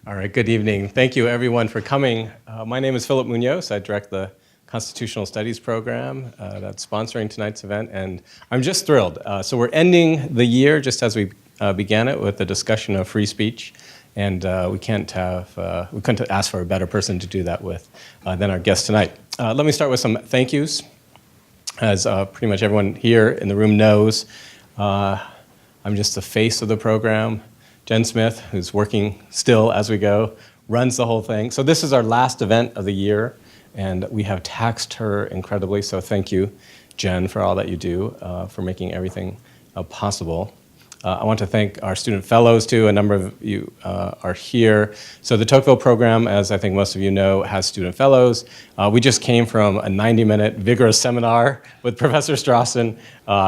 All right, good evening. Thank you everyone for coming. My name is Philip Munoz. I direct the Constitutional Studies program that's sponsoring tonight's event, and I'm just thrilled. So we're ending the year just as we began it with a discussion of free speech, and we couldn't ask for a better person to do that with than our guest tonight. Let me start with some thank yous. As pretty much everyone here in the room knows, I'm just the face of the program. Jen Smith, who's working still as we go, runs the whole thing. So this is our last event of the year, and we have taxed her incredibly. So thank you, Jen, for all that you do, for making everything possible. I want to thank our student fellows, too. A number of you are here. So the Tocqueville program, as I think most of you know, has student fellows. We just came from a 90-minute vigorous seminar with Professor Strossen,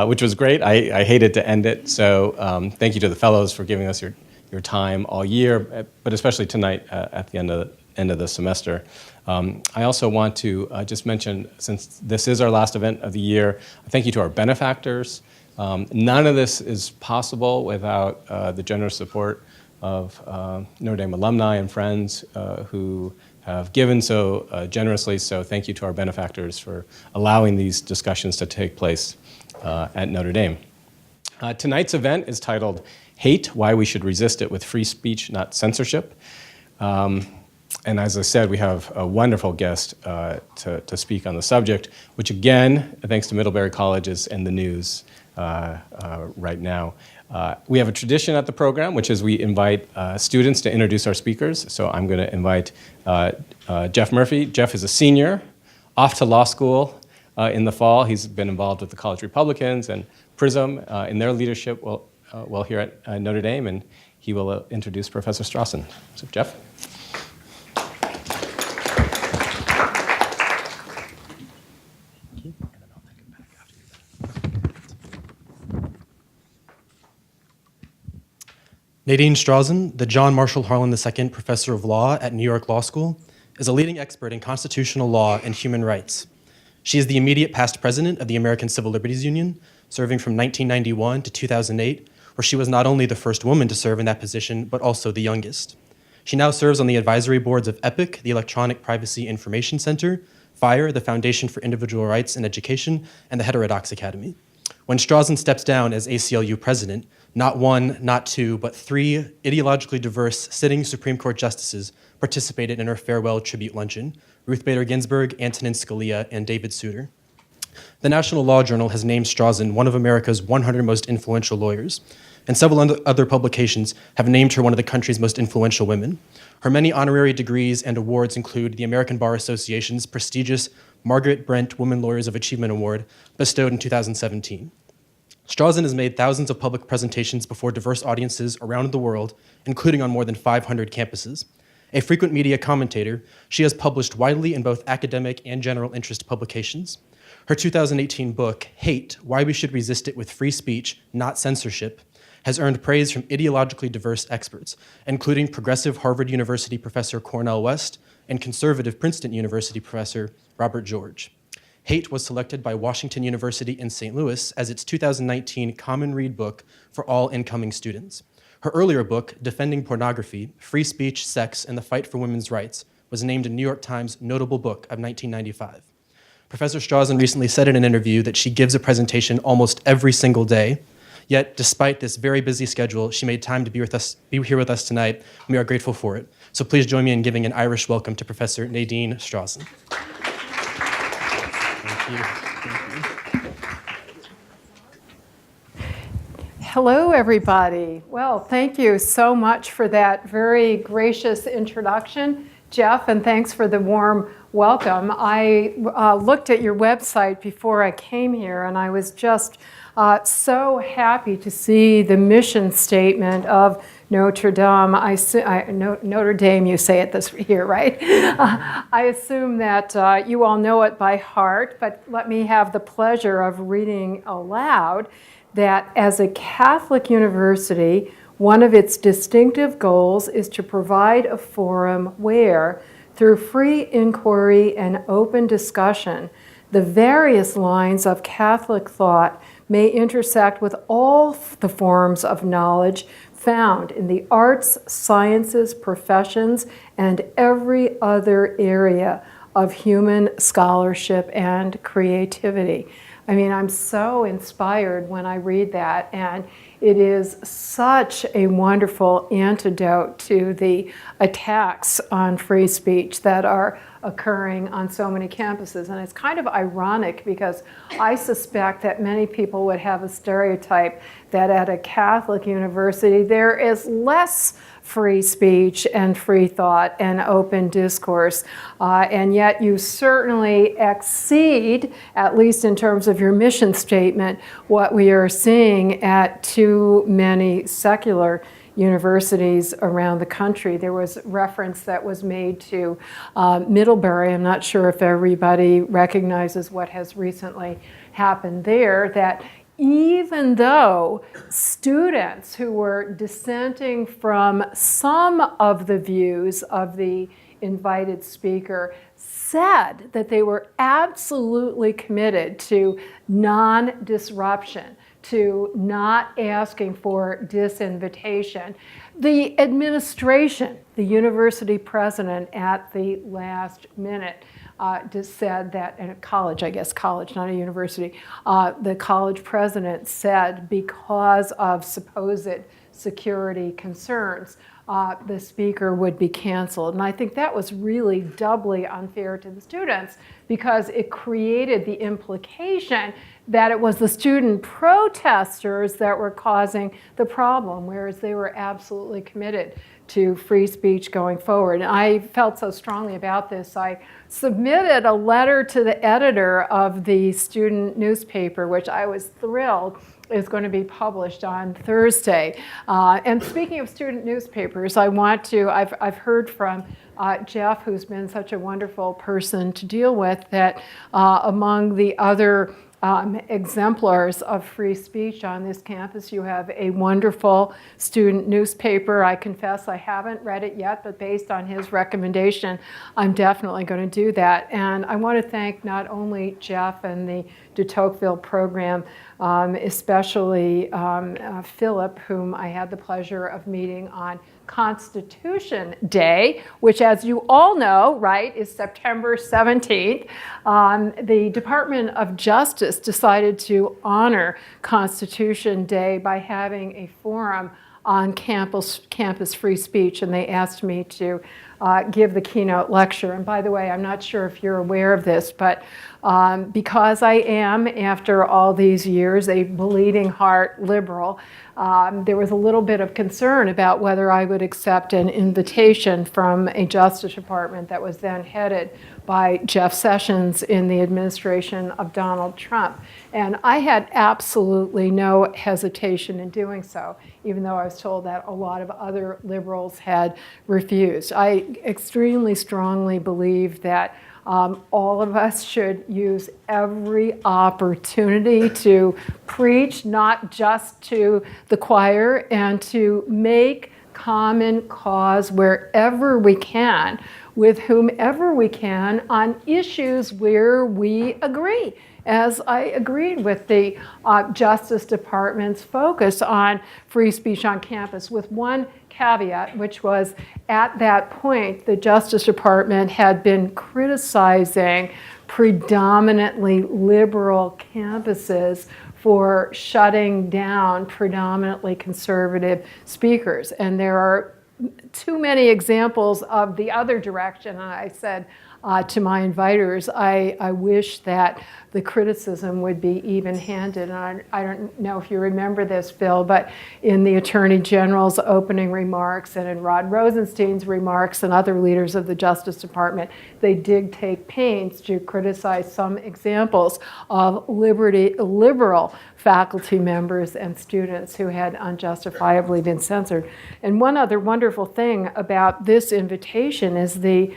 which was great. I hated to end it. So thank you to the fellows for giving us your time all year, but especially tonight at the end of the semester. I also want to just mention, since this is our last event of the year, thank you to our benefactors. None of this is possible without the generous support of Notre Dame alumni and friends who have given so generously. So thank you to our benefactors for allowing these discussions to take place at Notre Dame. Tonight's event is titled Hate, Why We Should Resist It with Free Speech, Not Censorship. And as I said, we have a wonderful guest to speak on the subject, which again, thanks to Middlebury College, is in the news right now. We have a tradition at the program, which is we invite students to introduce our speakers. So I'm going to invite Jeff Murphy. Jeff is a senior, off to law school in the fall. He's been involved with the College Republicans and PRISM in their leadership while here at Notre Dame, and he will introduce Professor Strossen. So Jeff. Nadine Strossen, the John Marshall Harlan II Professor of Law at New York Law School, is a leading expert in constitutional law and human rights. She is the immediate past president of the American Civil Liberties Union, serving from 1991 to 2008, where she was not only the first woman to serve in that position, but also the youngest. She now serves on the advisory boards of EPIC, the Electronic Privacy Information Center, FIRE, the Foundation for Individual Rights and Education, and the Heterodox Academy. When Strossen steps down as ACLU president, not one, not two, but three ideologically diverse sitting Supreme Court justices participated in her farewell tribute luncheon: Ruth Bader Ginsburg, Antonin Scalia, and David Souter. The National Law Journal has named Strossen one of America's 100 most influential lawyers, and several other publications have named her one of the country's most influential women. Her many honorary degrees and awards include the American Bar Association's prestigious Margaret Brent Women Lawyers of Achievement Award, bestowed in 2017. Strossen has made thousands of public presentations before diverse audiences around the world, including on more than 500 campuses. A frequent media commentator, she has published widely in both academic and general interest publications. Her 2018 book, Hate, Why We Should Resist It with Free Speech, Not Censorship, has earned praise from ideologically diverse experts, including progressive Harvard University professor Cornel West and conservative Princeton University professor Robert George. Hate was selected by Washington University in St. Louis as its 2019 Common Read book for all incoming students. Her earlier book, Defending Pornography, Free Speech, Sex, and the Fight for Women's Rights, was named a New York Times Notable Book of 1995. Professor Strossen recently said in an interview that she gives a presentation almost every single day. Yet, despite this very busy schedule, she made time to be here with us tonight, and we are grateful for it. So please join me in giving an Irish welcome to Professor Nadine Strossen. Thank you. Hello, everybody. Well, thank you so much for that very gracious introduction, Jeff, and thanks for the warm welcome. I looked at your website before I came here, and I was just so happy to see the mission statement of Notre Dame. Notre Dame, you say it this here, right? I assume that you all know it by heart, but let me have the pleasure of reading aloud that as a Catholic university, one of its distinctive goals is to provide a forum where, through free inquiry and open discussion, the various lines of Catholic thought may intersect with all the forms of knowledge found in the arts, sciences, professions, and every other area of human scholarship and creativity. I mean, I'm so inspired when I read that, and it is such a wonderful antidote to the attacks on free speech that are occurring on so many campuses. And it's kind of ironic because I suspect that many people would have a stereotype that at a Catholic university there is less free speech and free thought and open discourse. And yet you certainly exceed, at least in terms of your mission statement, what we are seeing at too many secular universities around the country. There was reference that was made to Middlebury. I'm not sure if everybody recognizes what has recently happened there, that even though students who were dissenting from some of the views of the invited speaker said that they were absolutely committed to non-disruption, to not asking for disinvitation. The administration, the university president at the last minute, just said that, and a college, I guess, college, not a university, the college president said because of supposed security concerns, the speaker would be canceled. And I think that was really doubly unfair to the students because it created the implication that it was the student protesters that were causing the problem, whereas they were absolutely committed to free speech going forward. And I felt so strongly about this, I submitted a letter to the editor of the student newspaper, which I was thrilled is going to be published on Thursday. And speaking of student newspapers, I've heard from Jeff, who's been such a wonderful person to deal with, that among the other exemplars of free speech on this campus, you have a wonderful student newspaper. I confess I haven't read it yet, but based on his recommendation, I'm definitely going to do that. And I want to thank not only Jeff and the de Tocqueville program, especially Philip, whom I had the pleasure of meeting on Constitution Day, which, as you all know, right, is September 17th. The Department of Justice decided to honor Constitution Day by having a forum on campus free speech, and they asked me to give the keynote lecture. And by the way, I'm not sure if you're aware of this, but because I am, after all these years, a bleeding heart liberal, there was a little bit of concern about whether I would accept an invitation from a Justice Department that was then headed by Jeff Sessions in the administration of Donald Trump. And I had absolutely no hesitation in doing so, even though I was told that a lot of other liberals had refused. I extremely strongly believe that all of us should use every opportunity to preach, not just to the choir, and to make common cause wherever we can, with whomever we can, on issues where we agree. As I agreed with the Justice Department's focus on free speech on campus, with one caveat, which was at that point, the Justice Department had been criticizing predominantly liberal campuses for shutting down predominantly conservative speakers. And there are too many examples of the other direction. And I said to my inviters, I wish that the criticism would be even-handed. And I don't know if you remember this, Phil, but in the Attorney General's opening remarks and in Rod Rosenstein's remarks and other leaders of the Justice Department, they did take pains to criticize some examples of liberal faculty members and students who had unjustifiably been censored. And one other wonderful thing about this invitation is the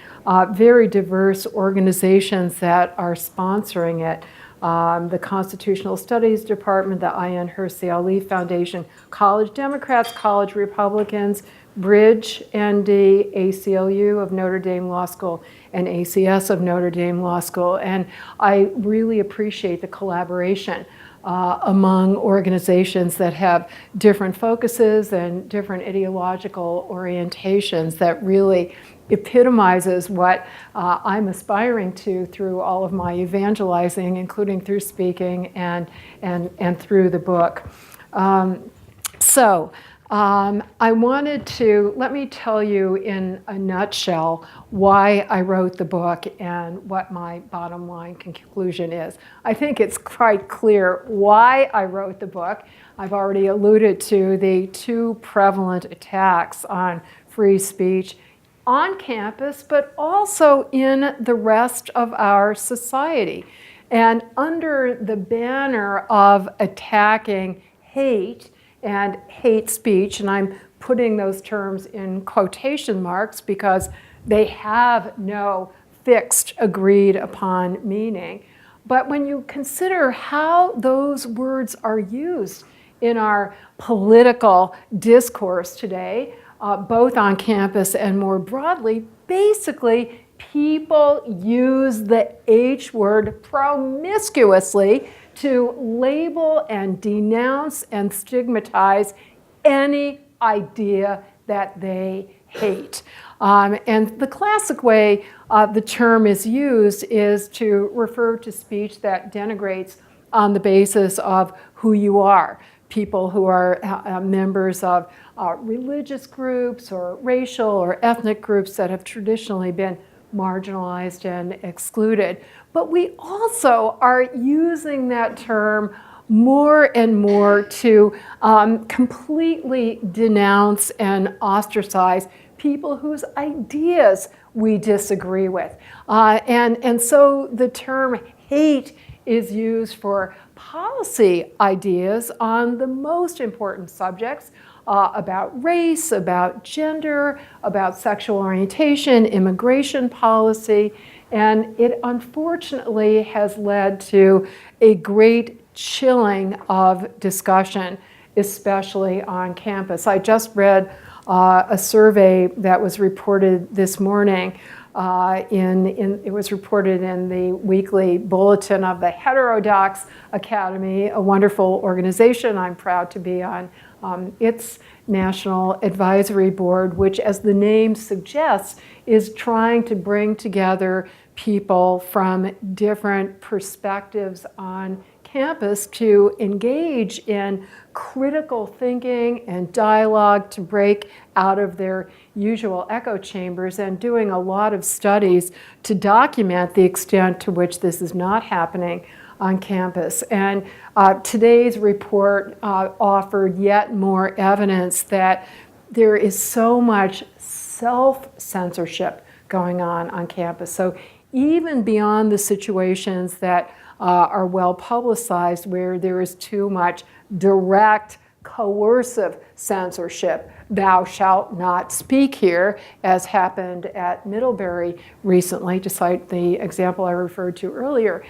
very diverse organizations that are sponsoring it. The Constitutional Studies Department, the Ayan Hirsi Ali Foundation, College Democrats, College Republicans, Bridge, ND, ACLU of Notre Dame Law School, and ACS of Notre Dame Law School. And I really appreciate the collaboration among organizations that have different focuses and different ideological orientations that really epitomizes what I'm aspiring to through all of my evangelizing, including through speaking and through the book. I wanted to, let me tell you in a nutshell why I wrote the book and what my bottom line conclusion is. I think it's quite clear why I wrote the book. I've already alluded to the two prevalent attacks on free speech on campus, but also in the rest of our society. And under the banner of attacking hate and hate speech, and I'm putting those terms in quotation marks because they have no fixed, agreed upon meaning. But when you consider how those words are used in our political discourse today, both on campus and more broadly, basically people use the H word promiscuously to label and denounce and stigmatize any idea that they hate. And the classic way the term is used is to refer to speech that denigrates on the basis of who you are. People who are members of religious groups or racial or ethnic groups that have traditionally been marginalized and excluded. But we also are using that term more and more to completely denounce and ostracize people whose ideas we disagree with. And so the term hate is used for policy ideas on the most important subjects about race, about gender, about sexual orientation, immigration policy, and it unfortunately has led to a great chilling of discussion, especially on campus. I just read a survey that was reported this morning. It was reported in the weekly bulletin of the Heterodox Academy, a wonderful organization I'm proud to be on its National Advisory Board, which, as the name suggests, is trying to bring together people from different perspectives on campus to engage in critical thinking and dialogue to break out of their usual echo chambers, and doing a lot of studies to document the extent to which this is not happening on campus. And today's report offered yet more evidence that there is so much self-censorship going on campus. So even beyond the situations that are well publicized where there is too much direct coercive censorship, thou shalt not speak here, as happened at Middlebury recently, to cite the example I referred to earlier.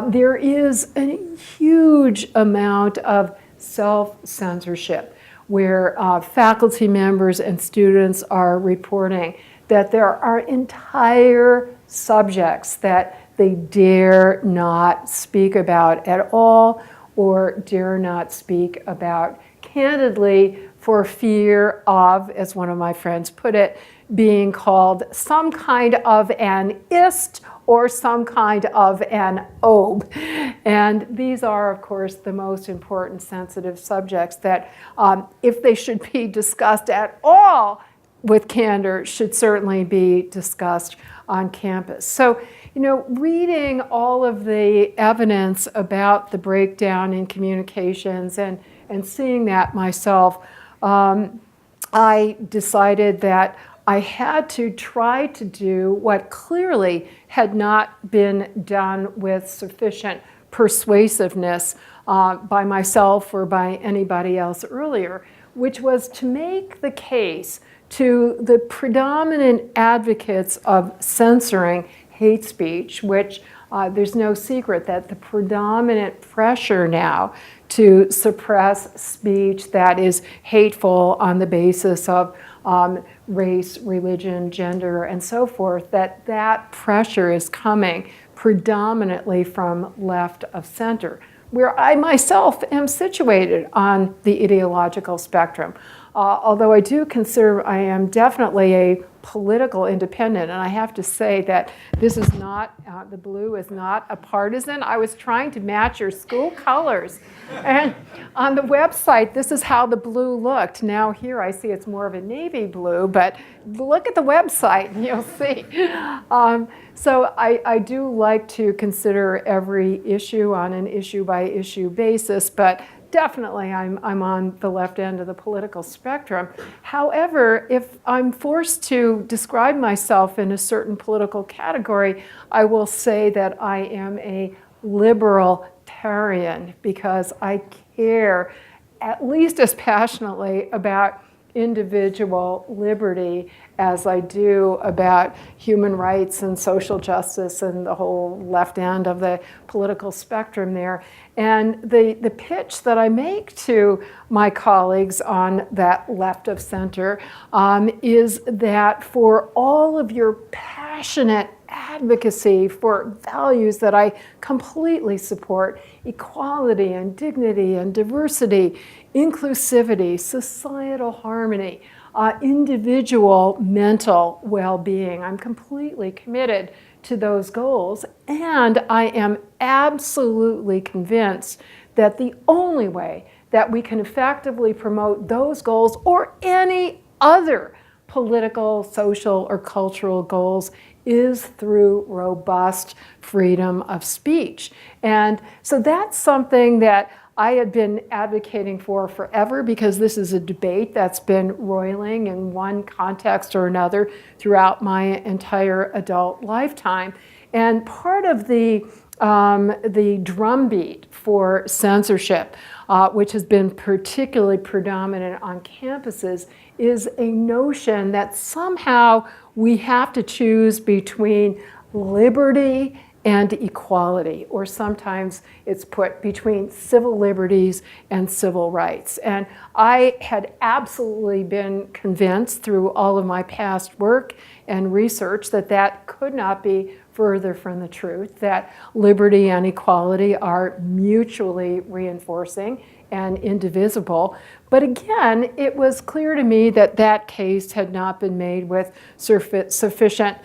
There is a huge amount of self-censorship where faculty members and students are reporting that there are entire subjects that they dare not speak about at all, or dare not speak about candidly for fear of, as one of my friends put it, being called some kind of an ist or some kind of an obe. And these are, of course, the most important sensitive subjects that, if they should be discussed at all with candor, should certainly be discussed on campus. So, reading all of the evidence about the breakdown in communications and seeing that myself, I decided that I had to try to do what clearly had not been done with sufficient persuasiveness by myself or by anybody else earlier, which was to make the case to the predominant advocates of censoring hate speech, which there's no secret that the predominant pressure now to suppress speech that is hateful on the basis of race, religion, gender, and so forth, that pressure is coming predominantly from left of center. where I myself am situated on the ideological spectrum. Although I do consider I am definitely a political independent, and I have to say that this is not, the blue is not a partisan. I was trying to match your school colors. And on the website, this is how the blue looked. Now here I see it's more of a navy blue, but look at the website and you'll see. So I do like to consider every issue on an issue-by-issue basis, but definitely I'm on the left end of the political spectrum. However, if I'm forced to describe myself in a certain political category, I will say that I am a libertarian because I care at least as passionately about individual liberty as I do about human rights and social justice and the whole left end of the political spectrum there. And the pitch that I make to my colleagues on that left of center is that for all of your passionate advocacy for values that I completely support, equality and dignity and diversity, inclusivity, societal harmony, individual mental well-being. I'm completely committed to those goals, and I am absolutely convinced that the only way that we can effectively promote those goals or any other political, social, or cultural goals is through robust freedom of speech. And so that's something that I had been advocating for forever because this is a debate that's been roiling in one context or another throughout my entire adult lifetime. And part of the drumbeat for censorship, which has been particularly predominant on campuses, is a notion that somehow we have to choose between liberty and equality, or sometimes it's put between civil liberties and civil rights. And I had absolutely been convinced through all of my past work and research that that could not be further from the truth, that liberty and equality are mutually reinforcing and indivisible. But again, it was clear to me that that case had not been made with sufficient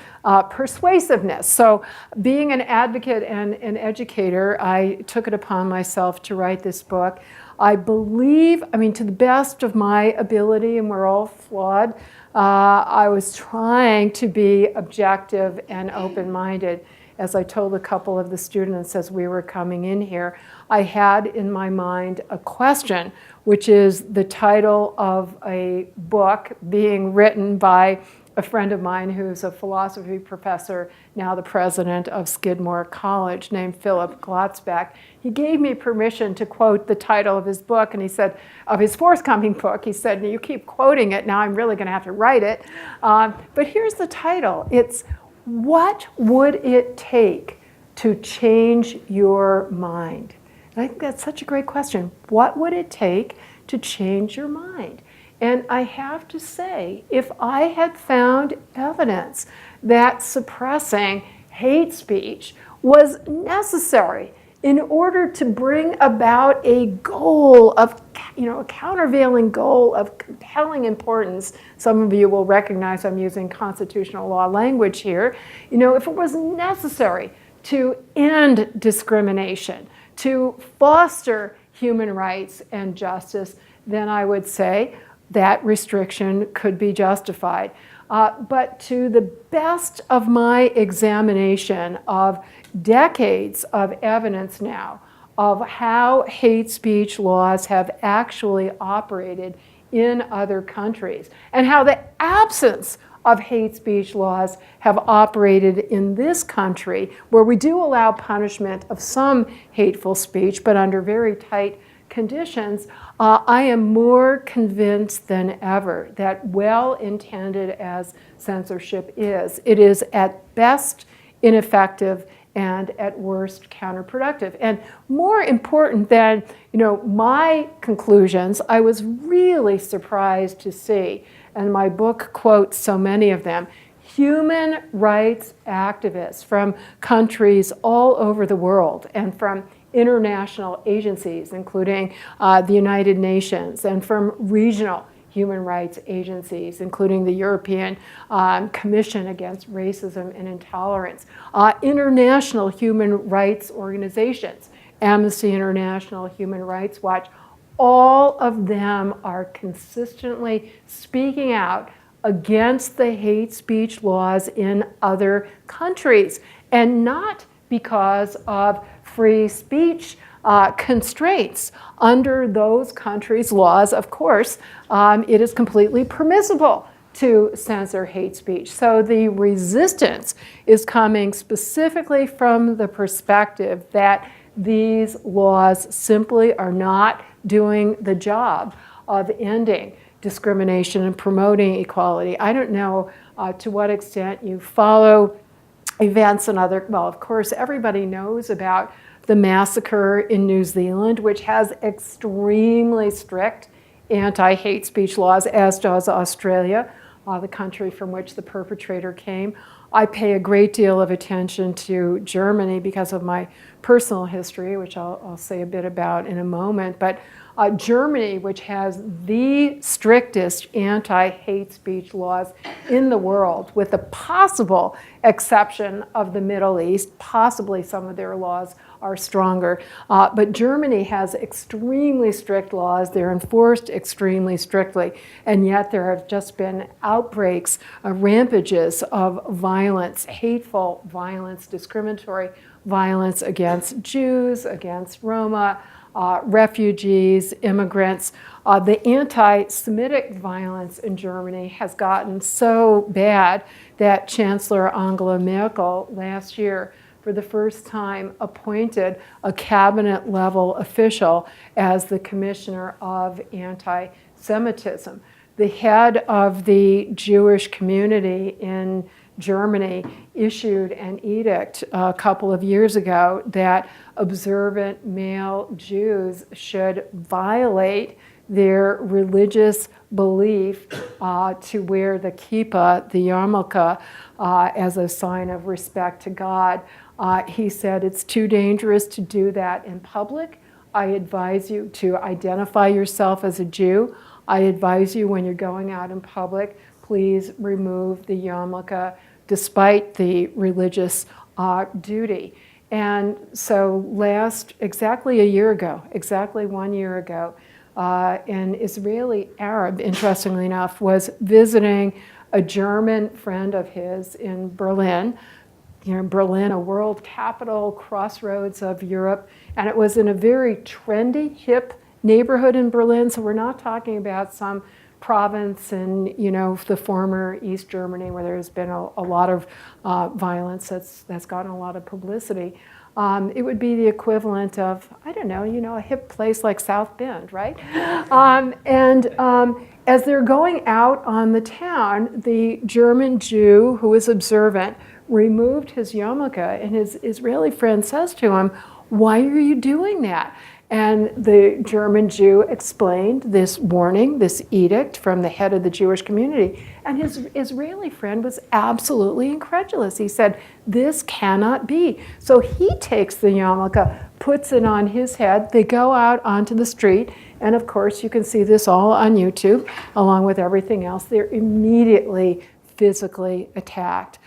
persuasiveness. So being an advocate and an educator, I took it upon myself to write this book. I believe, to the best of my ability, and we're all flawed, I was trying to be objective and open-minded. As I told a couple of the students as we were coming in here, I had in my mind a question, which is the title of a book being written by a friend of mine who's a philosophy professor, now the president of Skidmore College, named Philip Glotzback. He gave me permission to quote the title of his book, and he said, of his forthcoming book, he said, you keep quoting it, now I'm really gonna have to write it. But here's the title. It's What Would It Take to Change Your Mind? And I think that's such a great question. What would it take to change your mind? And I have to say, if I had found evidence that suppressing hate speech was necessary in order to bring about a goal of, a countervailing goal of compelling importance, some of you will recognize I'm using constitutional law language here, if it was necessary to end discrimination, to foster human rights and justice, then I would say that restriction could be justified. But to the best of my examination of decades of evidence now of how hate speech laws have actually operated in other countries, and how the absence of hate speech laws have operated in this country, where we do allow punishment of some hateful speech, but under very tight conditions, I am more convinced than ever that well-intended as censorship is, it is at best ineffective and at worst counterproductive. And more important than my conclusions, I was really surprised to see, and my book quotes so many of them, human rights activists from countries all over the world and from international agencies, including the United Nations, and from regional human rights agencies, including the European Commission Against Racism and Intolerance, international human rights organizations, Amnesty International, Human Rights Watch. All of them are consistently speaking out against the hate speech laws in other countries, and not because of free speech constraints. Under those countries' laws, of course, it is completely permissible to censor hate speech. So the resistance is coming specifically from the perspective that these laws simply are not doing the job of ending discrimination and promoting equality. I don't know to what extent you follow events and other, well, of course, everybody knows about the massacre in New Zealand, which has extremely strict anti-hate speech laws, as does Australia, the country from which the perpetrator came. I pay a great deal of attention to Germany because of my personal history, which I'll say a bit about in a moment. But Germany, which has the strictest anti-hate speech laws in the world, with the possible exception of the Middle East, possibly some of their laws are stronger. But Germany has extremely strict laws. They're enforced extremely strictly. And yet there have just been outbreaks, rampages of violence, hateful violence, discriminatory violence against Jews, against Roma, refugees, immigrants. The anti-Semitic violence in Germany has gotten so bad that Chancellor Angela Merkel last year, for the first time, appointed a cabinet-level official as the commissioner of anti-Semitism. The head of the Jewish community in Germany issued an edict a couple of years ago that observant male Jews should violate their religious belief to wear the kippah, the yarmulke, as a sign of respect to God. He said it's too dangerous to do that in public. I advise you to identify yourself as a Jew. I advise you when you're going out in public, please remove the yarmulke despite the religious duty. And so exactly 1 year ago, an Israeli Arab, interestingly enough, was visiting a German friend of his in Berlin. Berlin, a world capital, crossroads of Europe, and it was in a very trendy, hip neighborhood in Berlin. So we're not talking about some province in the former East Germany where there's been a lot of violence that's gotten a lot of publicity. It would be the equivalent of, I don't know, a hip place like South Bend, right? As they're going out on the town, the German Jew who was observant removed his yarmulke, and his Israeli friend says to him, "Why are you doing that?" And the German Jew explained this warning, this edict from the head of the Jewish community. And his Israeli friend was absolutely incredulous. He said, "This cannot be." So he takes the yarmulke, puts it on his head. They go out onto the street. And of course, you can see this all on YouTube, along with everything else. They're immediately physically attacked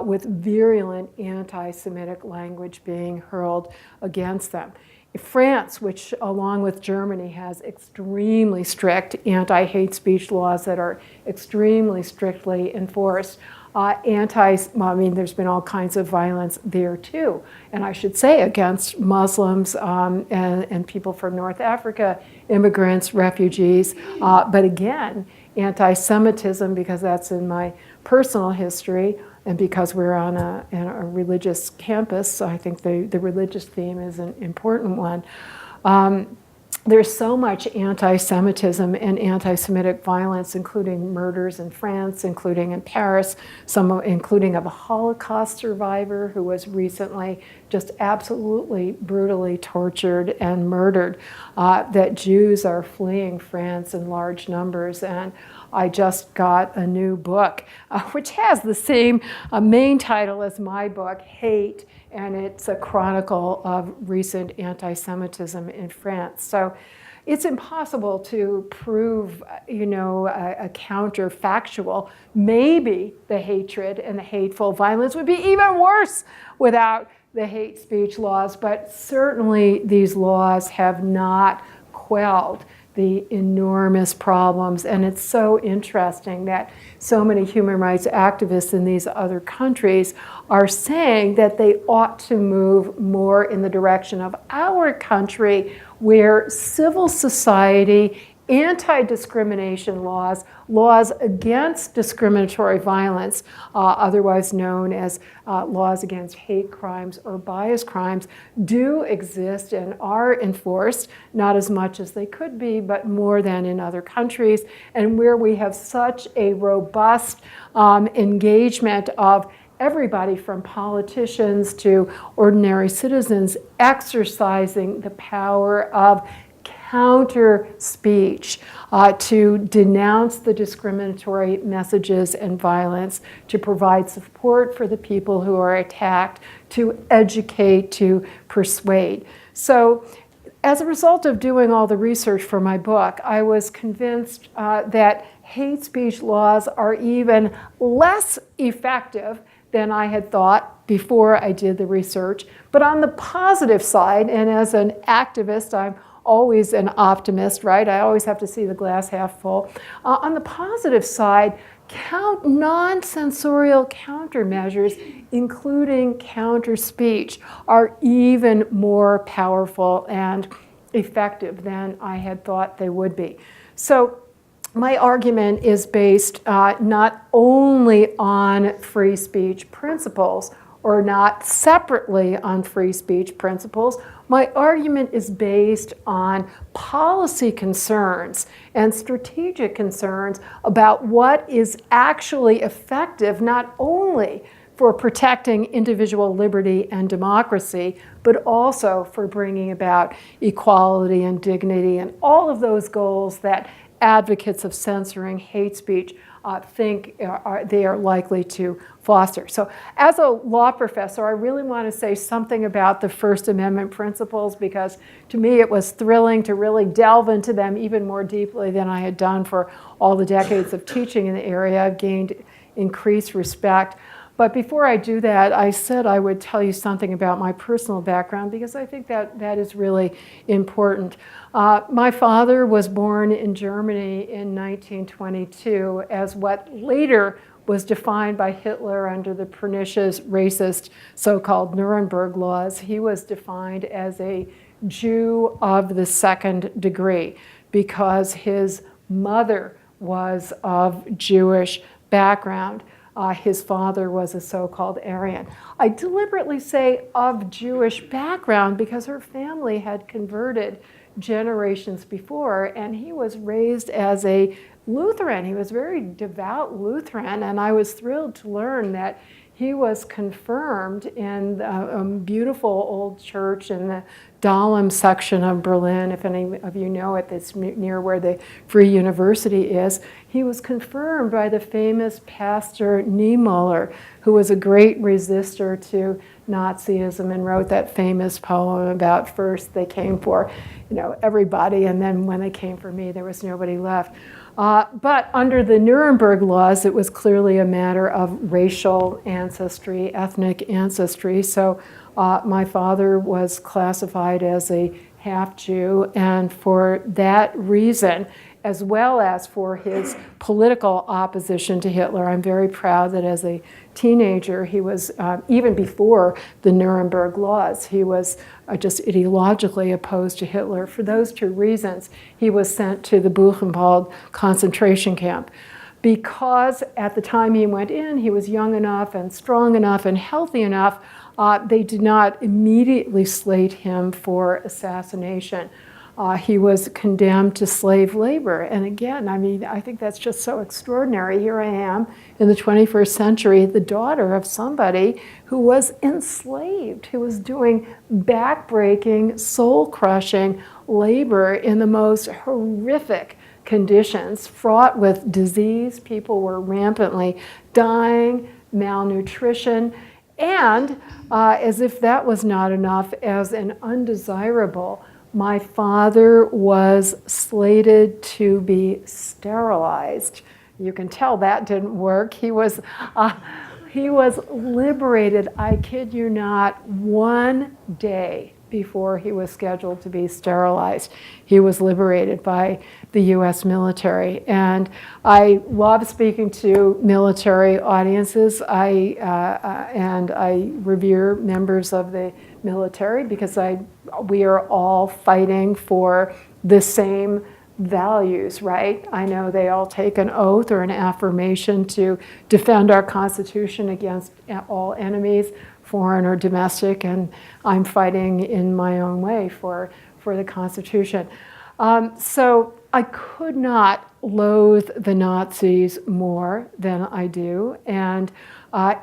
with virulent anti-Semitic language being hurled against them. France, which along with Germany has extremely strict anti-hate speech laws that are extremely strictly enforced, there's been all kinds of violence there too. And I should say against Muslims and people from North Africa, immigrants, refugees. But again, anti-Semitism, because that's in my personal history, and because we're on a religious campus, so I think the religious theme is an important one. There's so much anti-Semitism and anti-Semitic violence, including murders in France, including in Paris, including of a Holocaust survivor who was recently just absolutely brutally tortured and murdered, that Jews are fleeing France in large numbers. And I just got a new book, which has the same main title as my book, Hate, and it's a chronicle of recent anti-Semitism in France. So it's impossible to prove, a counterfactual. Maybe the hatred and the hateful violence would be even worse without the hate speech laws, but certainly these laws have not quelled the enormous problems. And it's so interesting that so many human rights activists in these other countries are saying that they ought to move more in the direction of our country, where civil society, anti-discrimination laws, laws against discriminatory violence, otherwise known as laws against hate crimes or bias crimes, do exist and are enforced, not as much as they could be, but more than in other countries, and where we have such a robust engagement of everybody from politicians to ordinary citizens exercising the power of counter speech, to denounce the discriminatory messages and violence, to provide support for the people who are attacked, to educate, to persuade. So as a result of doing all the research for my book, I was convinced that hate speech laws are even less effective than I had thought before I did the research. But on the positive side, and as an activist, I'm always an optimist, right? I always have to see the glass half full. On the positive side, non-censorial countermeasures, including counter speech, are even more powerful and effective than I had thought they would be. So my argument is based not only on free speech principles, or not separately on free speech principles. My argument is based on policy concerns and strategic concerns about what is actually effective, not only for protecting individual liberty and democracy, but also for bringing about equality and dignity and all of those goals that advocates of censoring hate speech think they are likely to foster. So as a law professor, I really want to say something about the First Amendment principles, because to me it was thrilling to really delve into them even more deeply than I had done for all the decades of teaching in the area. I've gained increased respect. But before I do that, I said I would tell you something about my personal background, because I think that is really important. My father was born in Germany in 1922 as what later was defined by Hitler under the pernicious, racist, so-called Nuremberg laws. He was defined as a Jew of the second degree because his mother was of Jewish background. His father was a so-called Aryan. I deliberately say of Jewish background because her family had converted generations before, and he was raised as a Lutheran. He was very devout Lutheran, and I was thrilled to learn that he was confirmed in a beautiful old church in the Dahlem section of Berlin. If any of you know it, it's near where the Free University is. He was confirmed by the famous pastor Niemöller, who was a great resistor to Nazism and wrote that famous poem about first they came for, everybody, and then when they came for me, there was nobody left. But under the Nuremberg laws, it was clearly a matter of racial ancestry, ethnic ancestry. So my father was classified as a half-Jew, and for that reason, as well as for his political opposition to Hitler, I'm very proud that as a teenager, he was, even before the Nuremberg laws, he was just ideologically opposed to Hitler. For those two reasons, he was sent to the Buchenwald concentration camp. Because at the time he went in, he was young enough and strong enough and healthy enough, they did not immediately slate him for assassination. He was condemned to slave labor. And again, I think that's just so extraordinary. Here I am in the 21st century, the daughter of somebody who was enslaved, who was doing backbreaking, soul-crushing labor in the most horrific conditions fraught with disease. People were rampantly dying, malnutrition, and as if that was not enough, as an undesirable, my father was slated to be sterilized. You can tell that didn't work. He was liberated, I kid you not, one day before he was scheduled to be sterilized. He was liberated by the US military. And I love speaking to military audiences. And I revere members of the military because we are all fighting for the same values, right? I know they all take an oath or an affirmation to defend our Constitution against all enemies, foreign or domestic, and I'm fighting in my own way for the Constitution. So I could not loathe the Nazis more than I do, and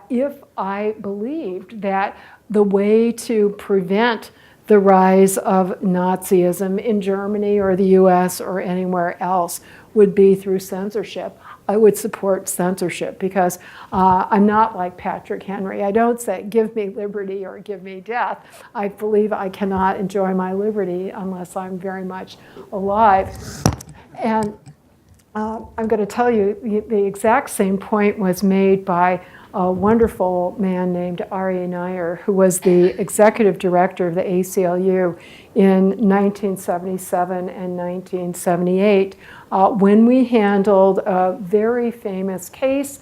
if I believed that the way to prevent the rise of Nazism in Germany or the US or anywhere else would be through censorship, I would support censorship because I'm not like Patrick Henry. I don't say, give me liberty or give me death. I believe I cannot enjoy my liberty unless I'm very much alive. And I'm going to tell you the exact same point was made by a wonderful man named Aryeh Nair, who was the executive director of the ACLU in 1977 and 1978, when we handled a very famous case,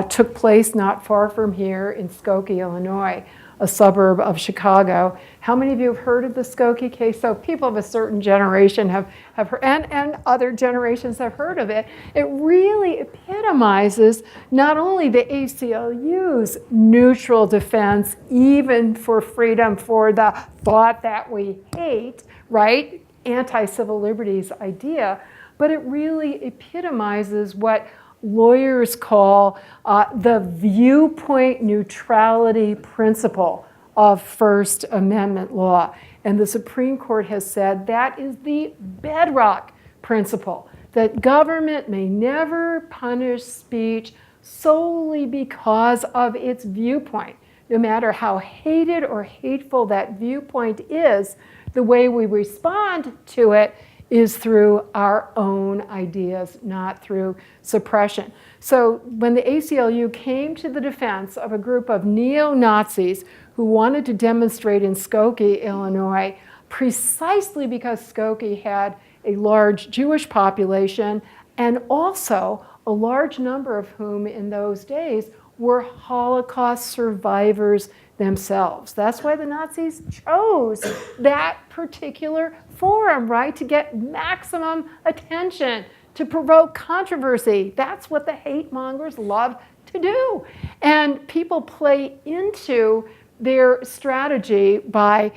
took place not far from here in Skokie, Illinois, a suburb of Chicago. How many of you have heard of the Skokie case? So people of a certain generation have heard, and other generations have heard of it. It really epitomizes not only the ACLU's neutral defense, even for freedom for the thought that we hate, right? Anti-civil liberties idea, but it really epitomizes what lawyers call the viewpoint neutrality principle of First Amendment law. And the Supreme Court has said that is the bedrock principle, that government may never punish speech solely because of its viewpoint. No matter how hated or hateful that viewpoint is, the way we respond to it is through our own ideas, not through suppression. So when the ACLU came to the defense of a group of neo-Nazis who wanted to demonstrate in Skokie, Illinois, precisely because Skokie had a large Jewish population and also a large number of whom in those days were Holocaust survivors themselves. That's why the Nazis chose that particular forum, right? To get maximum attention, to provoke controversy. That's what the hate mongers love to do. And people play into their strategy by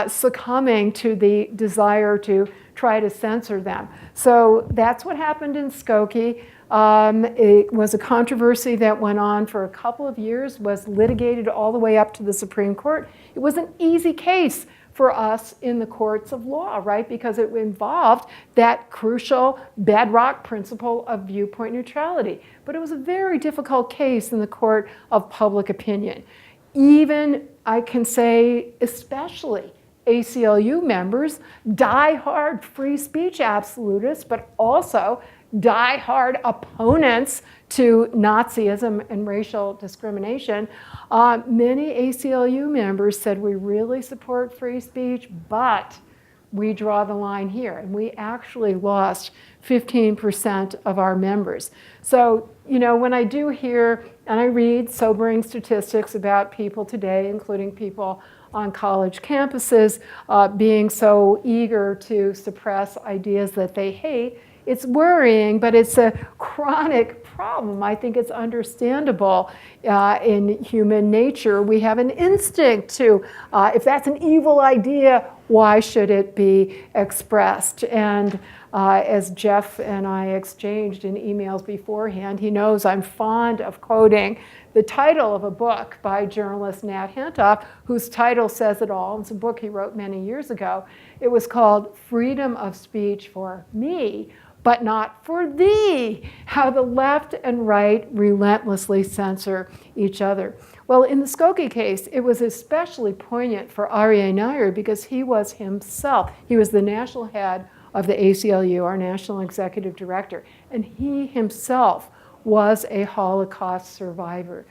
succumbing to the desire to try to censor them. So that's what happened in Skokie. It was a controversy that went on for a couple of years, was litigated all the way up to the Supreme Court. It was an easy case for us in the courts of law, right? Because it involved that crucial bedrock principle of viewpoint neutrality. But it was a very difficult case in the court of public opinion. Even, I can say, especially ACLU members, die-hard free speech absolutists, but also die-hard opponents to Nazism and racial discrimination. Many ACLU members said, we really support free speech, but we draw the line here. And we actually lost 15% of our members. So, you know, when I do hear and I read sobering statistics about people today, including people on college campuses, being so eager to suppress ideas that they hate, it's worrying, but it's a chronic problem. I think it's understandable in human nature. We have an instinct to, if that's an evil idea, why should it be expressed? And as Jeff and I exchanged in emails beforehand, he knows I'm fond of quoting the title of a book by journalist Nat Hentoff, whose title says it all. It's a book he wrote many years ago. It was called Freedom of Speech for Me, but not for thee. How the left and right relentlessly censor each other. Well, in the Skokie case, it was especially poignant for Aryeh Nair because he was himself, he was the national head of the ACLU, our national executive director, and he himself was a Holocaust survivor.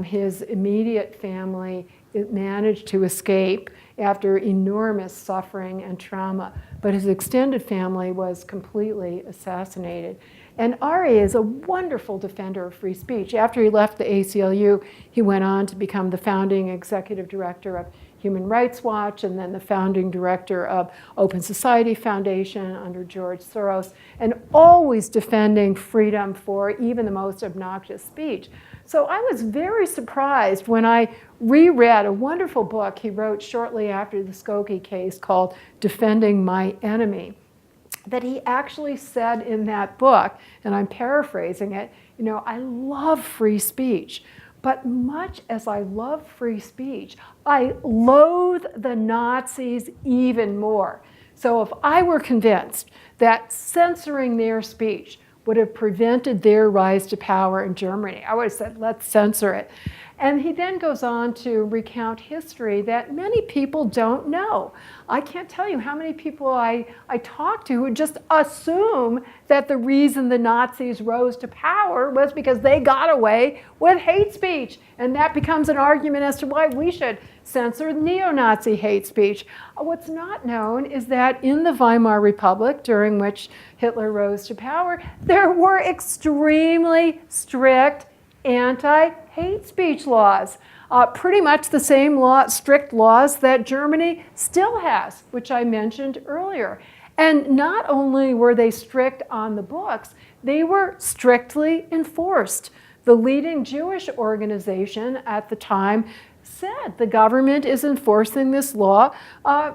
His immediate family managed to escape after enormous suffering and trauma, but his extended family was completely assassinated. And Aryeh is a wonderful defender of free speech. After he left the ACLU, he went on to become the founding executive director of Human Rights Watch, and then the founding director of Open Society Foundation under George Soros, and always defending freedom for even the most obnoxious speech. So I was very surprised when I reread a wonderful book he wrote shortly after the Skokie case called Defending My Enemy, that he actually said in that book, and I'm paraphrasing it, you know, I love free speech. But much as I love free speech, I loathe the Nazis even more. So if I were convinced that censoring their speech would have prevented their rise to power in Germany, I would have said, let's censor it. And he then goes on to recount history that many people don't know. I can't tell you how many people I talk to who just assume that the reason the Nazis rose to power was because they got away with hate speech. And that becomes an argument as to why we should censor neo-Nazi hate speech. What's not known is that in the Weimar Republic, during which Hitler rose to power, there were extremely strict anti-hate speech laws. Pretty much the same strict laws that Germany still has, which I mentioned earlier. And not only were they strict on the books, they were strictly enforced. The leading Jewish organization at the time said the government is enforcing this law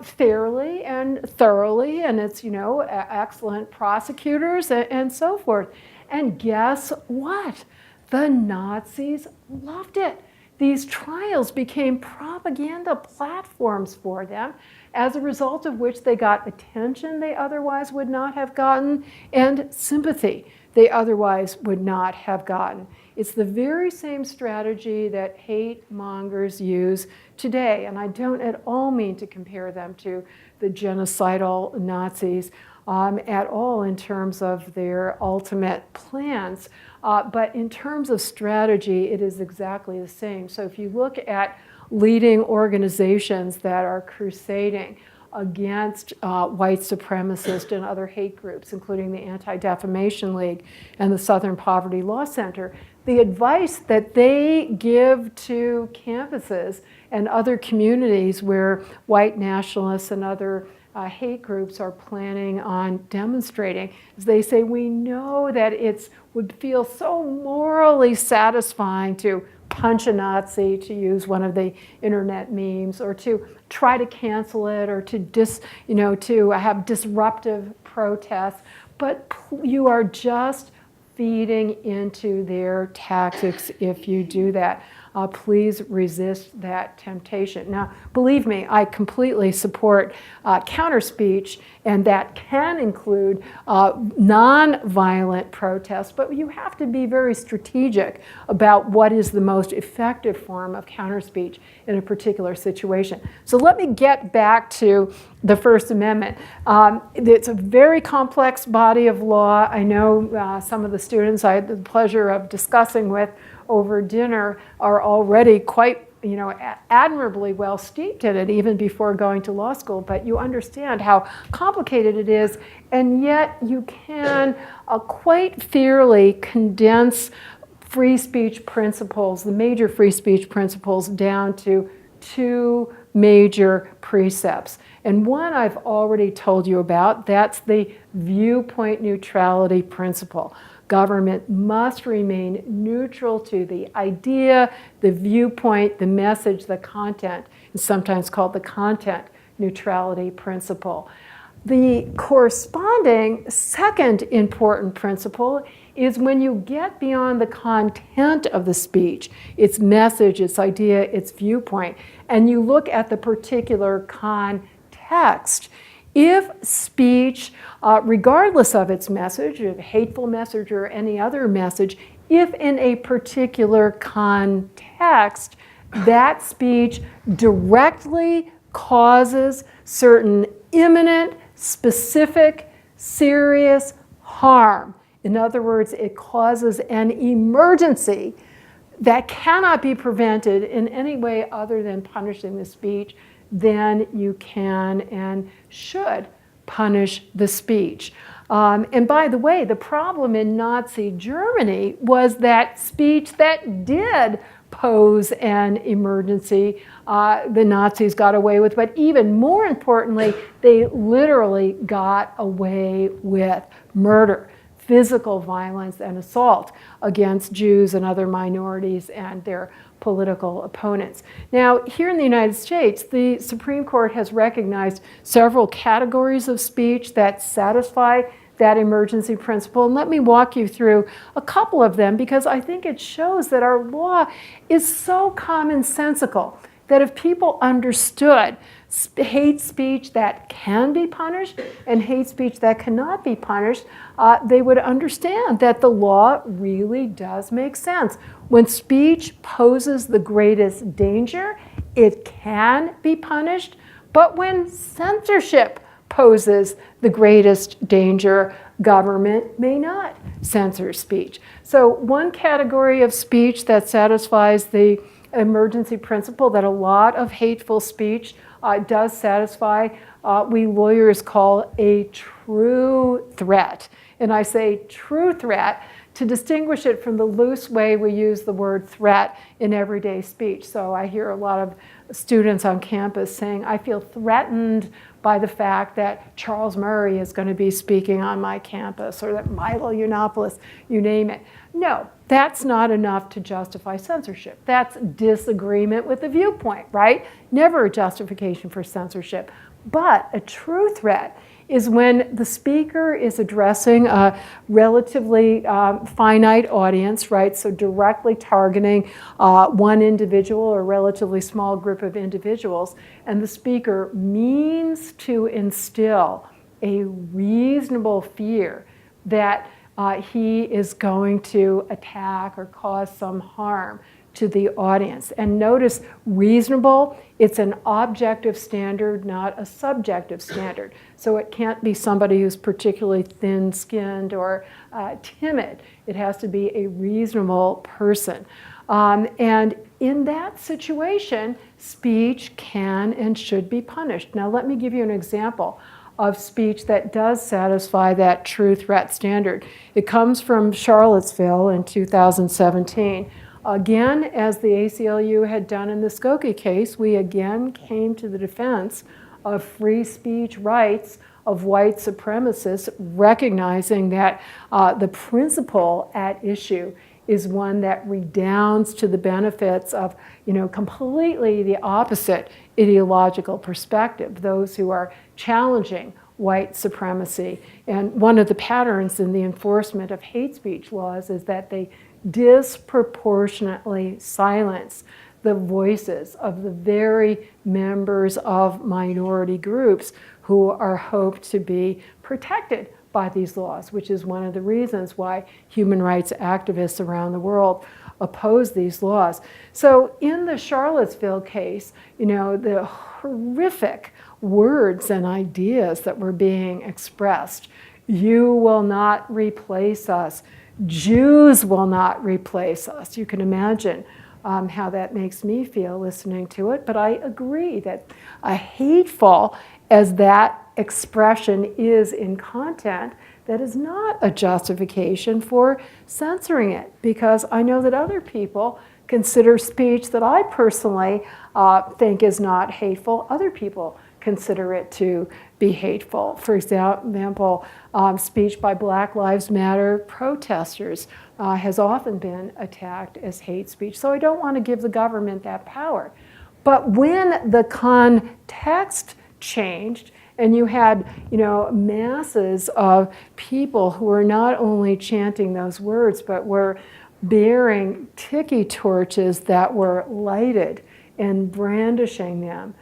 fairly and thoroughly, and it's, you know, excellent prosecutors and so forth. And guess what? The Nazis loved it. These trials became propaganda platforms for them, as a result of which they got attention they otherwise would not have gotten and sympathy they otherwise would not have gotten. It's the very same strategy that hate mongers use today, and I don't at all mean to compare them to the genocidal Nazis at all in terms of their ultimate plans. But in terms of strategy, it is exactly the same. So if you look at leading organizations that are crusading against white supremacist and other hate groups, including the Anti-Defamation League and the Southern Poverty Law Center, the advice that they give to campuses and other communities where white nationalists and other hate groups are planning on demonstrating is they say, we know that it would feel so morally satisfying to punch a Nazi, to use one of the internet memes, or to try to cancel it, or to have disruptive protests, but you are just feeding into their tactics if you do that. Please resist that temptation. Now, believe me, I completely support counter-speech, and that can include non-violent protests, but you have to be very strategic about what is the most effective form of counter-speech in a particular situation. So let me get back to the First Amendment. It's a very complex body of law. I know some of the students I had the pleasure of discussing with over dinner are already quite, admirably well steeped in it even before going to law school, but you understand how complicated it is, and yet you can quite fairly condense free speech principles, the major free speech principles, down to two major precepts. And one I've already told you about, that's the viewpoint neutrality principle. Government must remain neutral to the idea, the viewpoint, the message, the content. It's sometimes called the content neutrality principle. The corresponding second important principle is when you get beyond the content of the speech, its message, its idea, its viewpoint, and you look at the particular context, If speech, regardless of its message, a hateful message or any other message, if in a particular context that speech directly causes certain imminent, specific, serious harm. In other words, it causes an emergency that cannot be prevented in any way other than punishing the speech, then you can and should punish the speech. And by the way, the problem in Nazi Germany was that speech that did pose an emergency, the Nazis got away with, but even more importantly, they literally got away with murder, physical violence and assault against Jews and other minorities and their political opponents. Now, here in the United States, the Supreme Court has recognized several categories of speech that satisfy that emergency principle. And let me walk you through a couple of them because I think it shows that our law is so commonsensical that if people understood hate speech that can be punished and hate speech that cannot be punished, they would understand that the law really does make sense. When speech poses the greatest danger, it can be punished, but when censorship poses the greatest danger, government may not censor speech. So one category of speech that satisfies the emergency principle that a lot of hateful speech does satisfy, we lawyers call a true threat. And I say true threat to distinguish it from the loose way we use the word threat in everyday speech. So I hear a lot of students on campus saying, I feel threatened by the fact that Charles Murray is going to be speaking on my campus, or that Milo Yiannopoulos, you name it. No, that's not enough to justify censorship. That's disagreement with the viewpoint, right? Never a justification for censorship. But a true threat is when the speaker is addressing a relatively finite audience, right? So directly targeting one individual or a relatively small group of individuals, and the speaker means to instill a reasonable fear that he is going to attack or cause some harm to the audience. And notice, reasonable, it's an objective standard, not a subjective standard. So it can't be somebody who's particularly thin-skinned or timid. It has to be a reasonable person. And in that situation, speech can and should be punished. Now let me give you an example of speech that does satisfy that true threat standard. It comes from Charlottesville in 2017. Again, as the ACLU had done in the Skokie case, we again came to the defense of free speech rights of white supremacists, recognizing that the principle at issue is one that redounds to the benefits of, completely the opposite ideological perspective, those who are challenging white supremacy. And one of the patterns in the enforcement of hate speech laws is that they disproportionately silence the voices of the very members of minority groups who are hoped to be protected by these laws, which is one of the reasons why human rights activists around the world oppose these laws. So in the Charlottesville case, the horrific words and ideas that were being expressed, you will not replace us, Jews will not replace us. You can imagine how that makes me feel listening to it, but I agree that hateful as that expression is in content, that is not a justification for censoring it, because I know that other people consider speech that I personally think is not hateful, other people consider it to be hateful. For example, speech by Black Lives Matter protesters has often been attacked as hate speech. So I don't want to give the government that power. But when the context changed, and you had, masses of people who were not only chanting those words, but were bearing tiki torches that were lighted and brandishing them,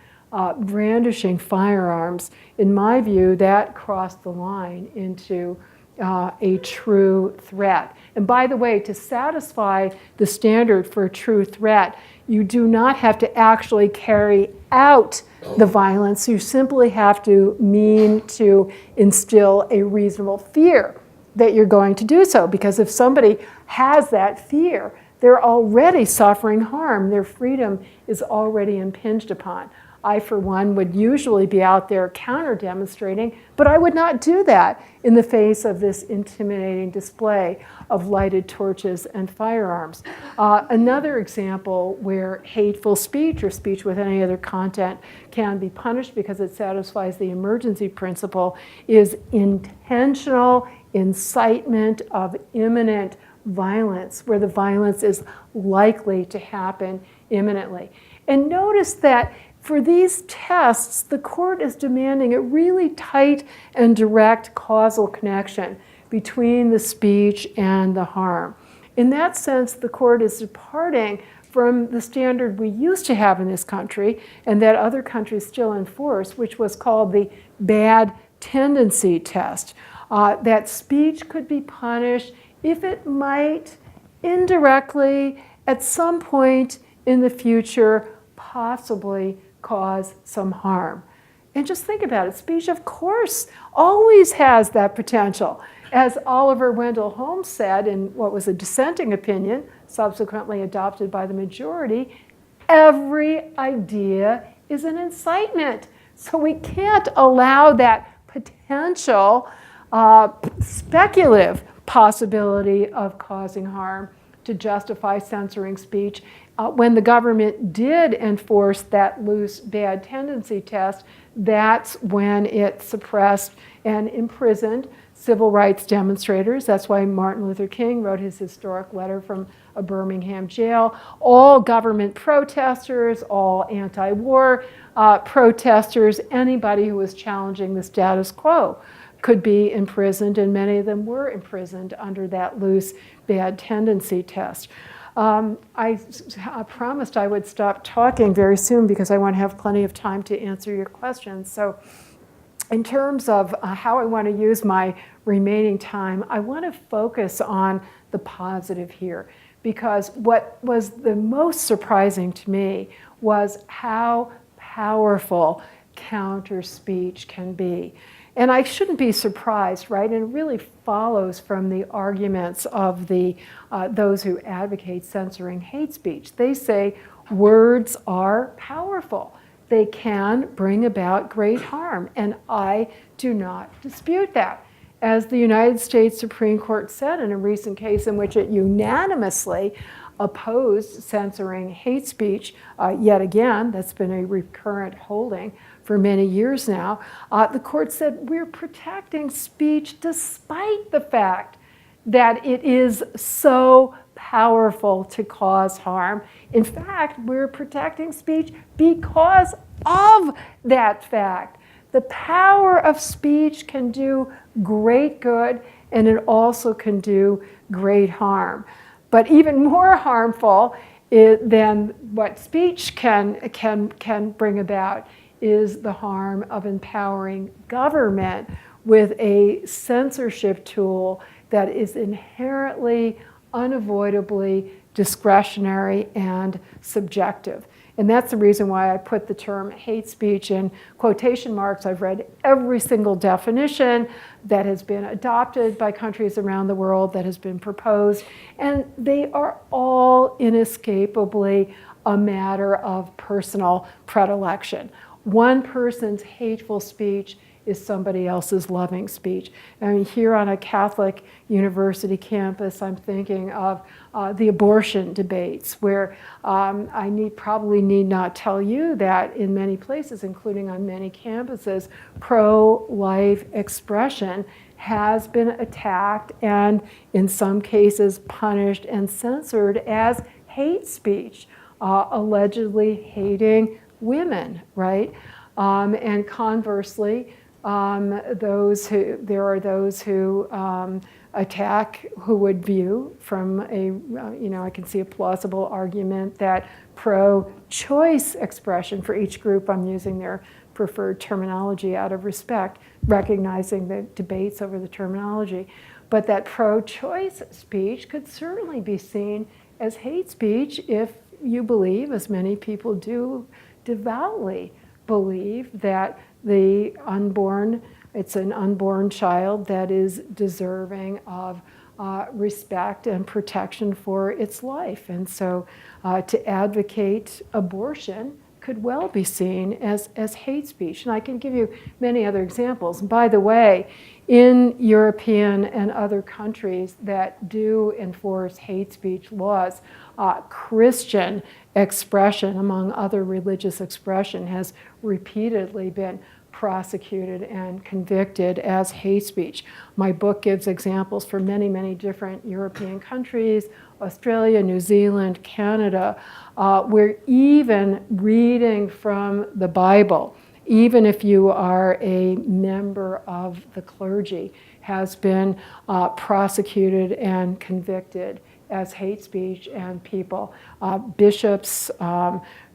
brandishing firearms, in my view, that crossed the line into a true threat. And by the way, to satisfy the standard for a true threat, you do not have to actually carry out the violence. You simply have to mean to instill a reasonable fear that you're going to do so. Because if somebody has that fear, they're already suffering harm. Their freedom is already impinged upon. I, for one, would usually be out there counter-demonstrating, but I would not do that in the face of this intimidating display of lighted torches and firearms. Another example where hateful speech or speech with any other content can be punished because it satisfies the emergency principle is intentional incitement of imminent violence, where the violence is likely to happen imminently. And notice that for these tests, the court is demanding a really tight and direct causal connection between the speech and the harm. In that sense, the court is departing from the standard we used to have in this country and that other countries still enforce, which was called the bad tendency test. That speech could be punished if it might indirectly, at some point in the future, possibly cause some harm. And just think about it. Speech, of course, always has that potential. As Oliver Wendell Holmes said in what was a dissenting opinion, subsequently adopted by the majority, every idea is an incitement. So we can't allow that potential speculative possibility of causing harm to justify censoring speech. When the government did enforce that loose bad tendency test, that's when it suppressed and imprisoned civil rights demonstrators. That's why Martin Luther King wrote his historic letter from a Birmingham jail. All government protesters, all anti-war protesters, anybody who was challenging the status quo could be imprisoned, and many of them were imprisoned under that loose bad tendency test. I promised I would stop talking very soon because I want to have plenty of time to answer your questions. So in terms of how I want to use my remaining time, I want to focus on the positive here, because what was the most surprising to me was how powerful counter speech can be. And I shouldn't be surprised, right? And it really follows from the arguments of those who advocate censoring hate speech. They say words are powerful. They can bring about great harm, and I do not dispute that. As the United States Supreme Court said in a recent case in which it unanimously opposed censoring hate speech, yet again, that's been a recurrent holding for many years now, the court said we're protecting speech despite the fact that it is so powerful to cause harm. In fact, we're protecting speech because of that fact. The power of speech can do great good, and it also can do great harm. But even more harmful than what speech can bring about is the harm of empowering government with a censorship tool that is inherently, unavoidably discretionary and subjective. And that's the reason why I put the term hate speech in quotation marks. I've read every single definition that has been adopted by countries around the world, that has been proposed, and they are all inescapably a matter of personal predilection. One person's hateful speech is somebody else's loving speech. I mean, here on a Catholic university campus, I'm thinking of the abortion debates, where I probably need not tell you that in many places, including on many campuses, pro-life expression has been attacked and in some cases punished and censored as hate speech, allegedly hating women, right? And conversely, there are those who attack, who would view from a, I can see a plausible argument that pro-choice expression for each group, I'm using their preferred terminology out of respect, recognizing the debates over the terminology, but that pro-choice speech could certainly be seen as hate speech if you believe, as many people do, devoutly believe that it's an unborn child that is deserving of respect and protection for its life. And so to advocate abortion could well be seen as hate speech. And I can give you many other examples. And by the way, in European and other countries that do enforce hate speech laws, Christian expression, among other religious expression, has repeatedly been prosecuted and convicted as hate speech. My book gives examples for many, many different European countries, Australia, New Zealand, Canada, where even reading from the Bible, even if you are a member of the clergy, has been prosecuted and convicted as hate speech, and people, bishops,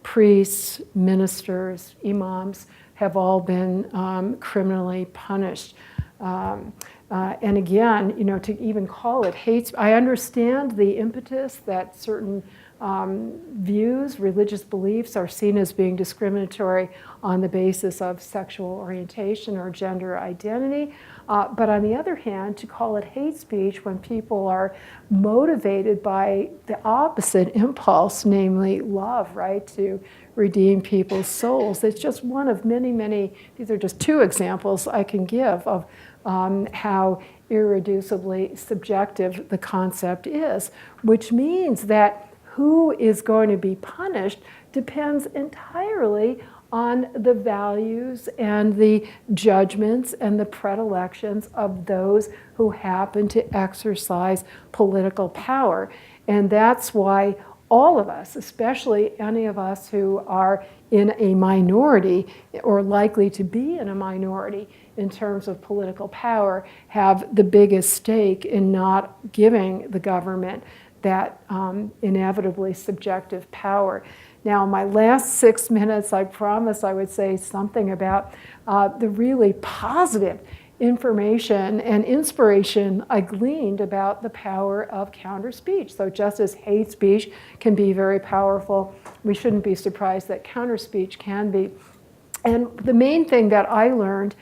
priests, ministers, imams, have all been criminally punished. And again, to even call it hate, I understand the impetus that certain views, religious beliefs are seen as being discriminatory on the basis of sexual orientation or gender identity. But on the other hand, to call it hate speech when people are motivated by the opposite impulse, namely love, right, to redeem people's souls. It's just one of many, many, these are just two examples I can give of how irreducibly subjective the concept is, which means that who is going to be punished depends entirely on the values and the judgments and the predilections of those who happen to exercise political power. And that's why all of us, especially any of us who are in a minority or likely to be in a minority in terms of political power, have the biggest stake in not giving the government that inevitably subjective power. Now, my last 6 minutes, I promise I would say something about the really positive information and inspiration I gleaned about the power of counter speech. So just as hate speech can be very powerful, we shouldn't be surprised that counter speech can be. And the main thing that I learned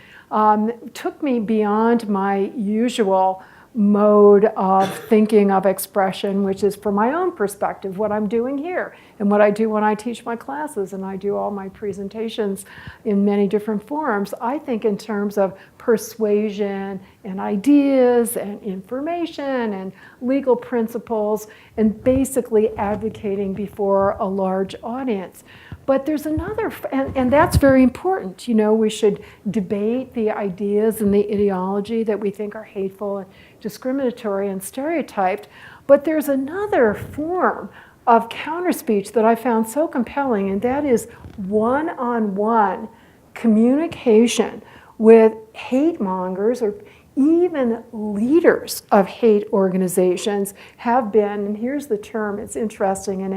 took me beyond my usual mode of thinking of expression, which is from my own perspective, what I'm doing here and what I do when I teach my classes and I do all my presentations in many different forums. I think in terms of persuasion and ideas and information and legal principles and basically advocating before a large audience. But there's another, and that's very important. We should debate the ideas and the ideology that we think are hateful and discriminatory and stereotyped. But there's another form of counter speech that I found so compelling, and that is one-on-one communication with hate mongers or even leaders of hate organizations have been, and here's the term, it's interesting in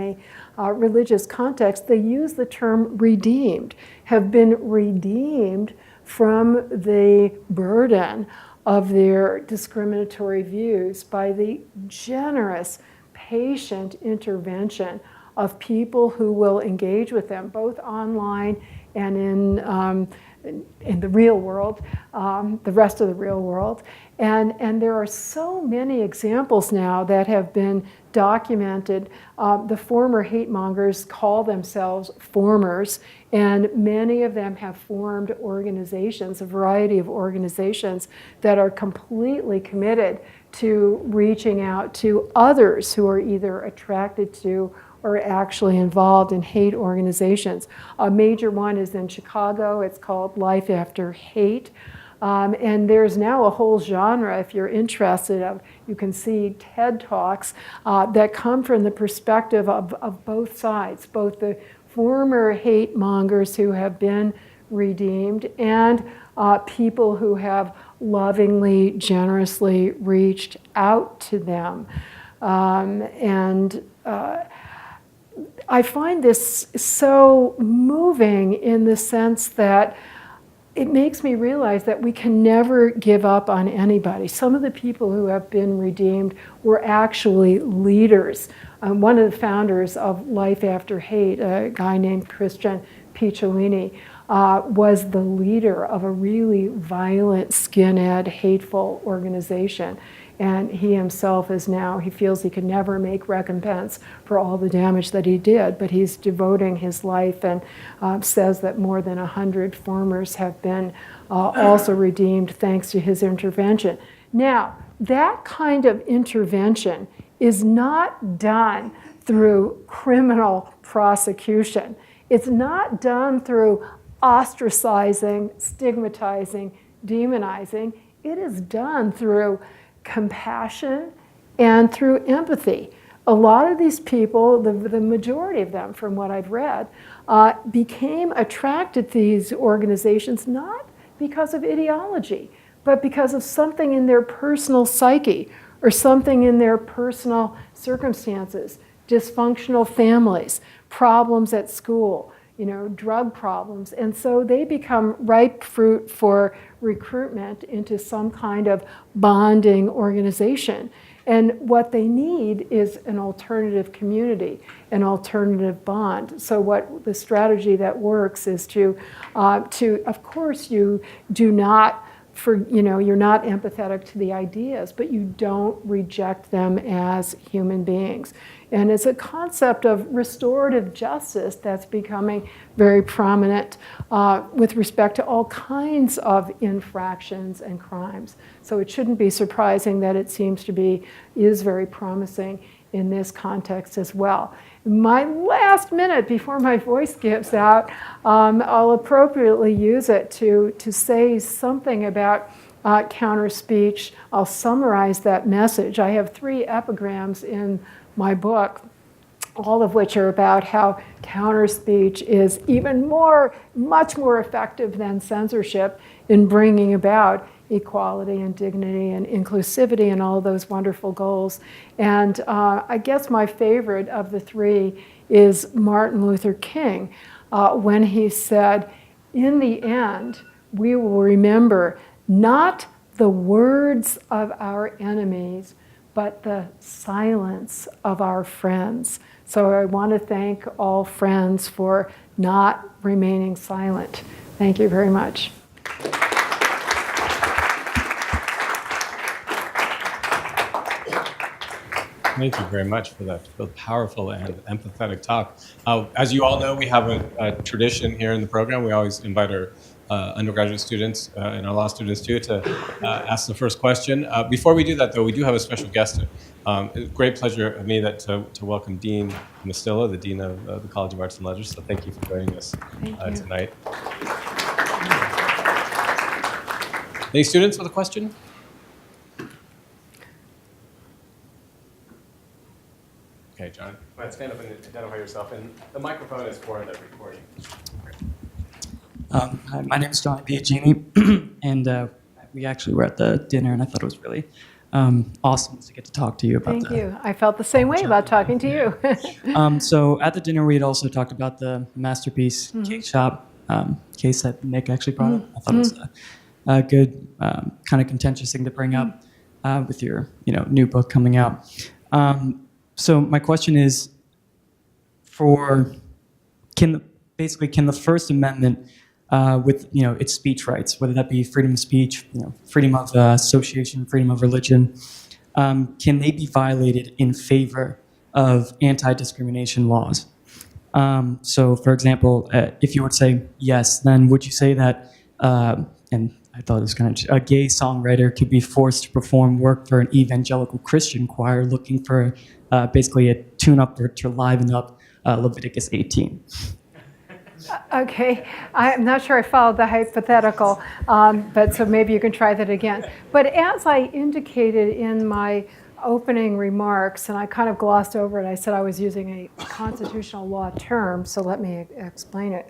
a religious context, they use the term redeemed, have been redeemed from the burden of their discriminatory views by the generous, patient intervention of people who will engage with them, both online and in the real world, the rest of the real world. And there are so many examples now that have been documented. The former hate mongers call themselves formers, and many of them have formed organizations, a variety of organizations that are completely committed to reaching out to others who are either attracted to or actually involved in hate organizations. A major one is in Chicago. It's called Life After Hate. And there's now a whole genre, if you're interested, you can see TED Talks that come from the perspective of both sides, both the former hate mongers who have been redeemed and people who have lovingly, generously reached out to them. I find this so moving in the sense that it makes me realize that we can never give up on anybody. Some of the people who have been redeemed were actually leaders. One of the founders of Life After Hate, a guy named Christian Picciolini, was the leader of a really violent, skinhead, hateful organization. And he himself is now, he feels he can never make recompense for all the damage that he did, but he's devoting his life and says that more than 100 farmers have been also redeemed thanks to his intervention. Now, that kind of intervention is not done through criminal prosecution. It's not done through ostracizing, stigmatizing, demonizing. It is done through compassion and through empathy. A lot of these people, the majority of them from what I've read, became attracted to these organizations not because of ideology, but because of something in their personal psyche or something in their personal circumstances, dysfunctional families, problems at school, drug problems. And so they become ripe fruit for recruitment into some kind of bonding organization. And what they need is an alternative community, an alternative bond. So what the strategy that works is to of course, you do not, you're not empathetic to the ideas, but you don't reject them as human beings. And it's a concept of restorative justice that's becoming very prominent with respect to all kinds of infractions and crimes. So it shouldn't be surprising that it seems to is very promising in this context as well. My last minute before my voice gives out, I'll appropriately use it to say something about counter speech. I'll summarize that message. I have 3 epigrams in my book, all of which are about how counter speech is much more effective than censorship in bringing about equality and dignity and inclusivity and all those wonderful goals. And I guess my favorite of the 3 is Martin Luther King, when he said, in the end, we will remember not the words of our enemies, but the silence of our friends. So I want to thank all friends for not remaining silent. Thank you very much. Thank you very much for that powerful and empathetic talk. As you all know, we have a tradition here in the program. We always invite our undergraduate students and our law students too to ask the first question. Before we do that, though, we do have a special guest. It's a great pleasure of me to welcome Dean Mastillo, the Dean of the College of Arts and Letters. So thank you for joining us tonight. Any students with a question? Okay, John, go ahead, stand up and identify yourself. And the microphone is for the recording. Hi, my name is John Biagini, and we actually were at the dinner, and I thought it was really awesome to get to talk to you about Thank you. I felt the same way about talking to you. So at the dinner, we had also talked about the Masterpiece Cake Shop case that Nick actually brought up. I thought it was a good kind of contentious thing to bring up with your new book coming out. So my question is, can the First Amendment, with its speech rights, whether that be freedom of speech, freedom of association, freedom of religion, can they be violated in favor of anti-discrimination laws? So, for example, if you were to say yes, then would you say that, and I thought it was kind of, a gay songwriter could be forced to perform work for an evangelical Christian choir looking for basically a tune-up or to liven up Leviticus 18? Okay, I'm not sure I followed the hypothetical, but so maybe you can try that again. But as I indicated in my opening remarks, and I kind of glossed over it, I said I was using a constitutional law term, so let me explain it.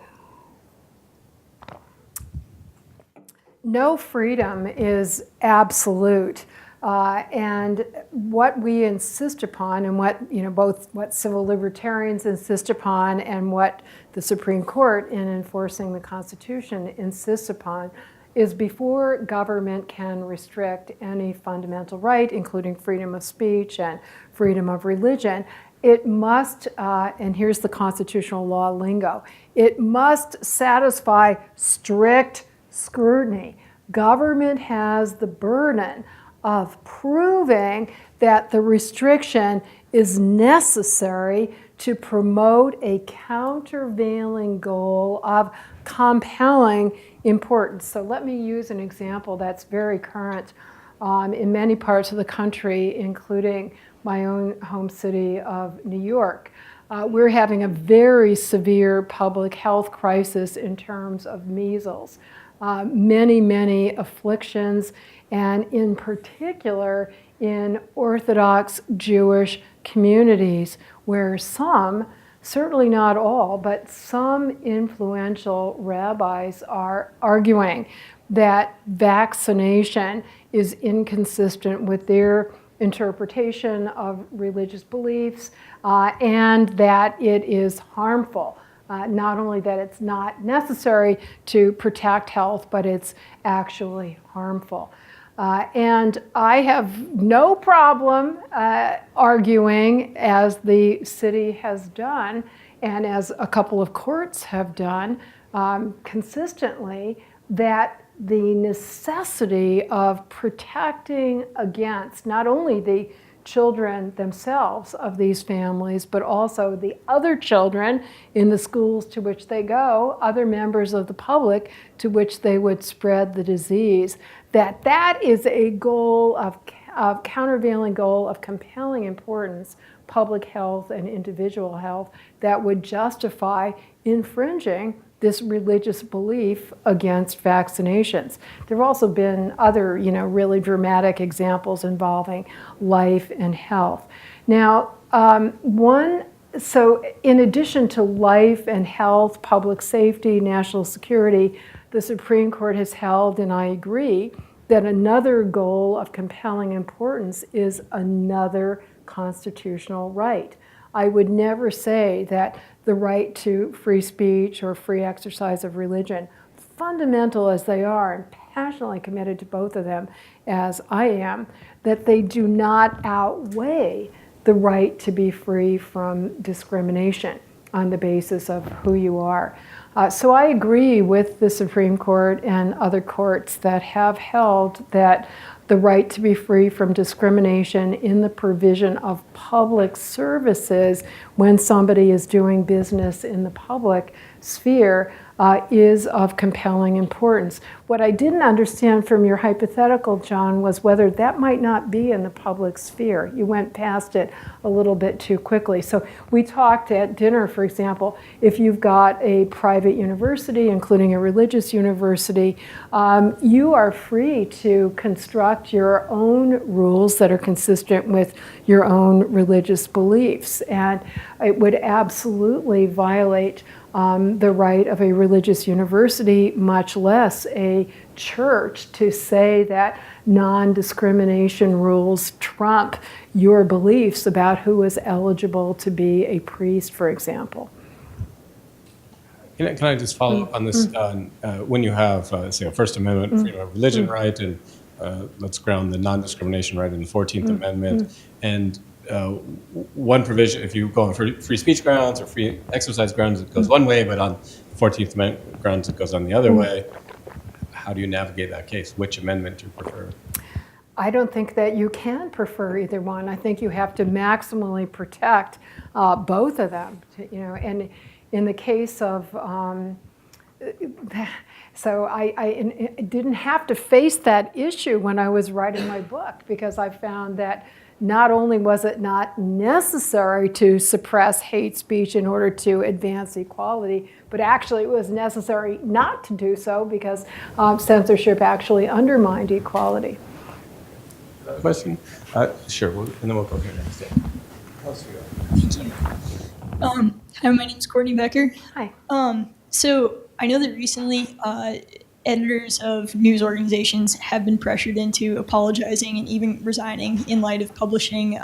no freedom is absolute. And what we insist upon, and what, both what civil libertarians insist upon and what the Supreme Court in enforcing the Constitution insists upon, is before government can restrict any fundamental right, including freedom of speech and freedom of religion, it must, and here's the constitutional law lingo, it must satisfy strict scrutiny. Government has the burden of proving that the restriction is necessary to promote a countervailing goal of compelling importance. So let me use an example that's very current in many parts of the country, including my own home city of New York. We're having a very severe public health crisis in terms of measles. Many afflictions, and in particular in Orthodox Jewish communities, where some, certainly not all, but some influential rabbis are arguing that vaccination is inconsistent with their interpretation of religious beliefs, and that it is harmful. Not only that it's not necessary to protect health, but it's actually harmful. And I have no problem arguing, as the city has done, and as a couple of courts have done consistently, that the necessity of protecting against not only the children themselves of these families, but also the other children in the schools to which they go, other members of the public to which they would spread the disease, that is a goal of countervailing goal of compelling importance, public health and individual health, that would justify infringing this religious belief against vaccinations. There have also been other, really dramatic examples involving life and health. Now, so in addition to life and health, public safety, national security, the Supreme Court has held, and I agree, that another goal of compelling importance is another constitutional right. I would never say that the right to free speech or free exercise of religion, fundamental as they are, and passionately committed to both of them as I am, that they do not outweigh the right to be free from discrimination on the basis of who you are. So I agree with the Supreme Court and other courts that have held that the right to be free from discrimination in the provision of public services when somebody is doing business in the public sphere is of compelling importance. What I didn't understand from your hypothetical, John, was whether that might not be in the public sphere. You went past it a little bit too quickly. So we talked at dinner, for example, if you've got a private university, including a religious university, you are free to construct your own rules that are consistent with your own religious beliefs. And it would absolutely violate the right of a religious university, much less a church, to say that non-discrimination rules trump your beliefs about who is eligible to be a priest, for example. Can I just follow up on this? When you have, say, a First Amendment freedom of religion right, and let's ground the non-discrimination right in the 14th Amendment, and one provision, if you go on free speech grounds or free exercise grounds, it goes one way, but on 14th Amendment grounds, it goes on the other way. How do you navigate that case? Which amendment do you prefer? I don't think that you can prefer either one. I think you have to maximally protect both of them. And in the case of, so I didn't have to face that issue when I was writing my book, because I found that not only was it not necessary to suppress hate speech in order to advance equality, but actually it was necessary not to do so because censorship actually undermined equality. Question? Sure, and then we'll go here next. Hi, my name's Courtney Becker. Hi. So I know that recently editors of news organizations have been pressured into apologizing and even resigning in light of publishing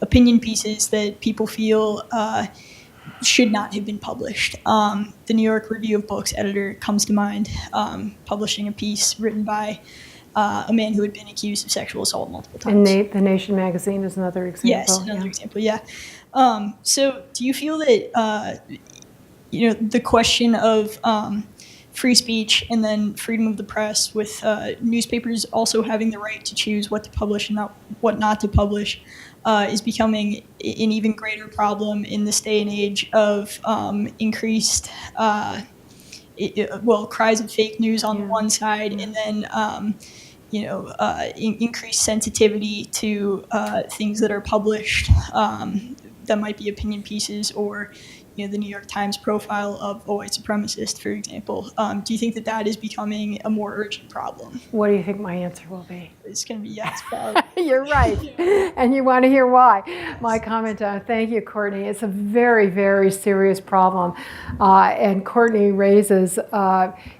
opinion pieces that people feel should not have been published. The New York Review of Books editor comes to mind, publishing a piece written by a man who had been accused of sexual assault multiple times. And The Nation magazine is another example. Yes, another example, yeah. So do you feel that, the question of free speech and then freedom of the press, with newspapers also having the right to choose what to publish and what not to publish, is becoming an even greater problem in this day and age of increased, cries of fake news on the one side, and then increased sensitivity to things that are published that might be opinion pieces, or the New York Times profile of a white supremacist, for example. Do you think that is becoming a more urgent problem? What do you think my answer will be? It's going to be yes, probably. You're right. And you want to hear why. My comment, thank you, Courtney. It's a very, very serious problem. And Courtney raises,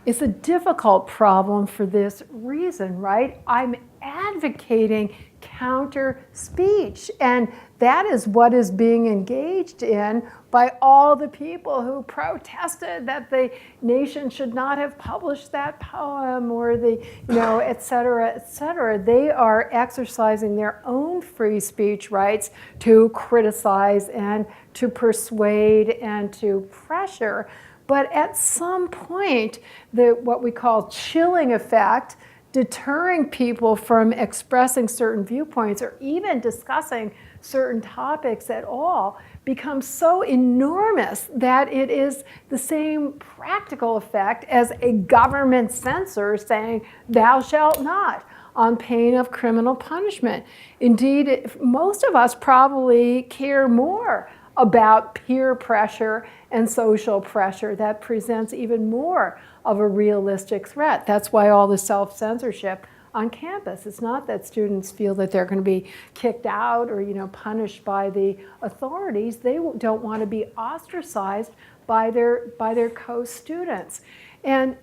it's a difficult problem for this reason, right? I'm advocating counter speech, and that is what is being engaged in by all the people who protested that the Nation should not have published that poem, or et cetera, et cetera. They are exercising their own free speech rights to criticize and to persuade and to pressure. But at some point, what we call chilling effect, deterring people from expressing certain viewpoints or even discussing certain topics at all, becomes so enormous that it is the same practical effect as a government censor saying, "Thou shalt not," on pain of criminal punishment. Indeed, most of us probably care more about peer pressure and social pressure that presents even more of a realistic threat. That's why all the self-censorship on campus. It's not that students feel that they're going to be kicked out or punished by the authorities. They don't want to be ostracized by their co-students. And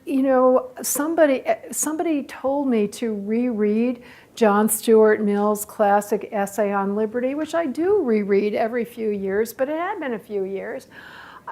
somebody told me to reread John Stuart Mill's classic essay on liberty, which I do reread every few years, but it had been a few years.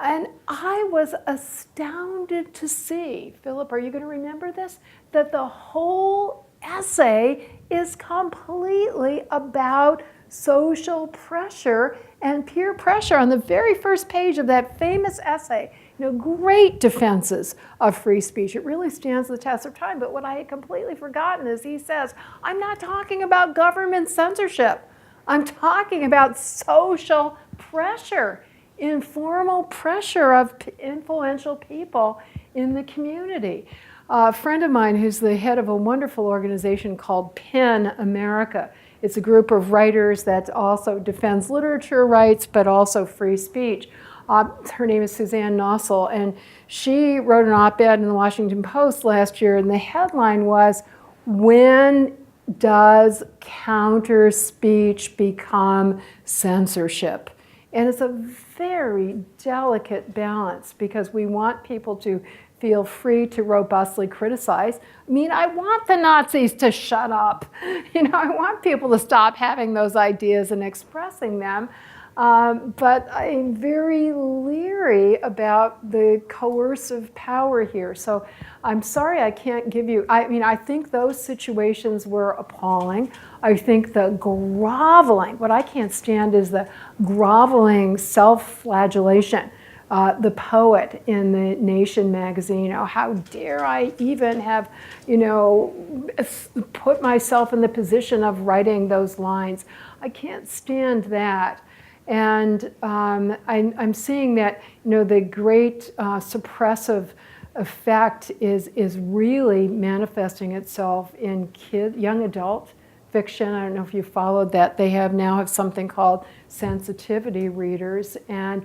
And I was astounded to see, Philip, are you going to remember this? That the whole essay is completely about social pressure and peer pressure. On the very first page of that famous essay, great defenses of free speech. It really stands the test of time. But what I had completely forgotten is he says, I'm not talking about government censorship. I'm talking about social pressure, informal pressure of influential people in the community. A friend of mine who's the head of a wonderful organization called PEN America. It's a group of writers that also defends literature rights, but also free speech. Her name is Suzanne Nossel, and she wrote an op-ed in the Washington Post last year, and the headline was, "When does counter speech become censorship?" And it's a very delicate balance, because we want people to feel free to robustly criticize. I mean, I want the Nazis to shut up. I want people to stop having those ideas and expressing them. But I'm very leery about the coercive power here. So I'm sorry I can't give you, I think those situations were appalling. I think the groveling, what I can't stand is the groveling self-flagellation. The poet in the Nation magazine, how dare I even have, put myself in the position of writing those lines. I can't stand that. And I'm seeing that, the great suppressive effect is really manifesting itself in young adult fiction. I don't know if you followed that. They now have something called sensitivity readers, and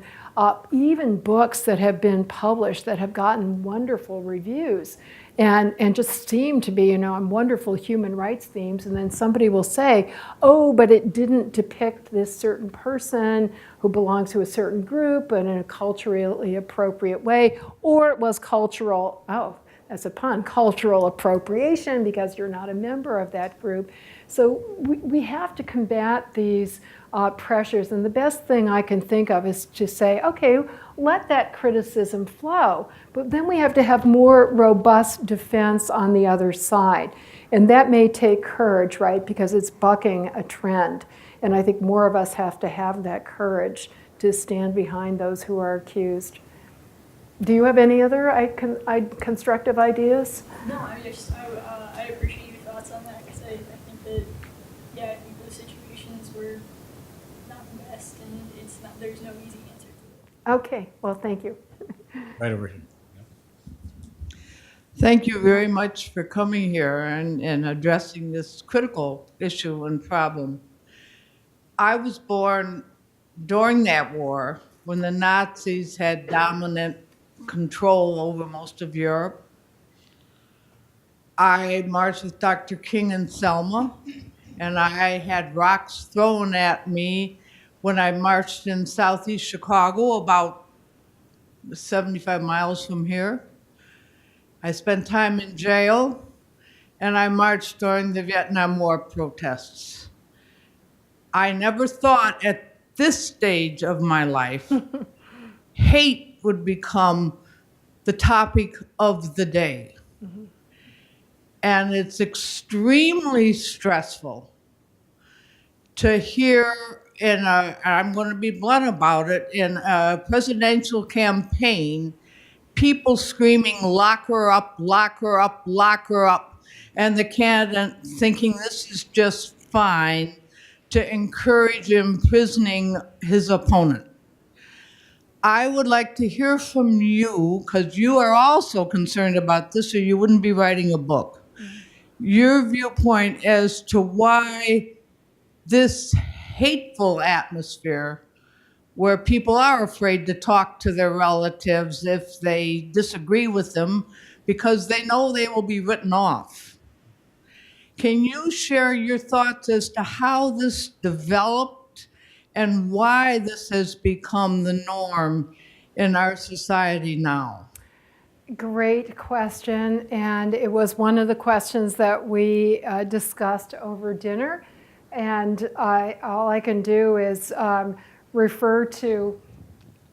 even books that have been published that have gotten wonderful reviews and just seem to be, on wonderful human rights themes. And then somebody will say, oh, but it didn't depict this certain person who belongs to a certain group and in a culturally appropriate way, or it was cultural. Oh, as a pun, cultural appropriation because you're not a member of that group. So we have to combat these pressures. And the best thing I can think of is to say, okay, let that criticism flow. But then we have to have more robust defense on the other side. And that may take courage, right? Because it's bucking a trend. And I think more of us have to have that courage to stand behind those who are accused. Do you have any other constructive ideas? No, I appreciate your thoughts on that because I think that, yeah, I think those situations were not the best and there's no easy answer to it. Okay, well, thank you. Right over here. Thank you very much for coming here and addressing this critical issue and problem. I was born during that war when the Nazis had dominant control over most of Europe. I marched with Dr. King in Selma, and I had rocks thrown at me when I marched in southeast Chicago, about 75 miles from here. I spent time in jail, and I marched during the Vietnam War protests. I never thought at this stage of my life hate would become the topic of the day. Mm-hmm. And it's extremely stressful to hear I'm going to be blunt about it, in a presidential campaign, people screaming, lock her up, lock her up, lock her up, and the candidate thinking this is just fine to encourage imprisoning his opponent. I would like to hear from you, because you are also concerned about this, or you wouldn't be writing a book. Your viewpoint as to why this hateful atmosphere where people are afraid to talk to their relatives if they disagree with them because they know they will be written off. Can you share your thoughts as to how this developed and why this has become the norm in our society now? Great question, and it was one of the questions that we discussed over dinner. And all I can do is refer to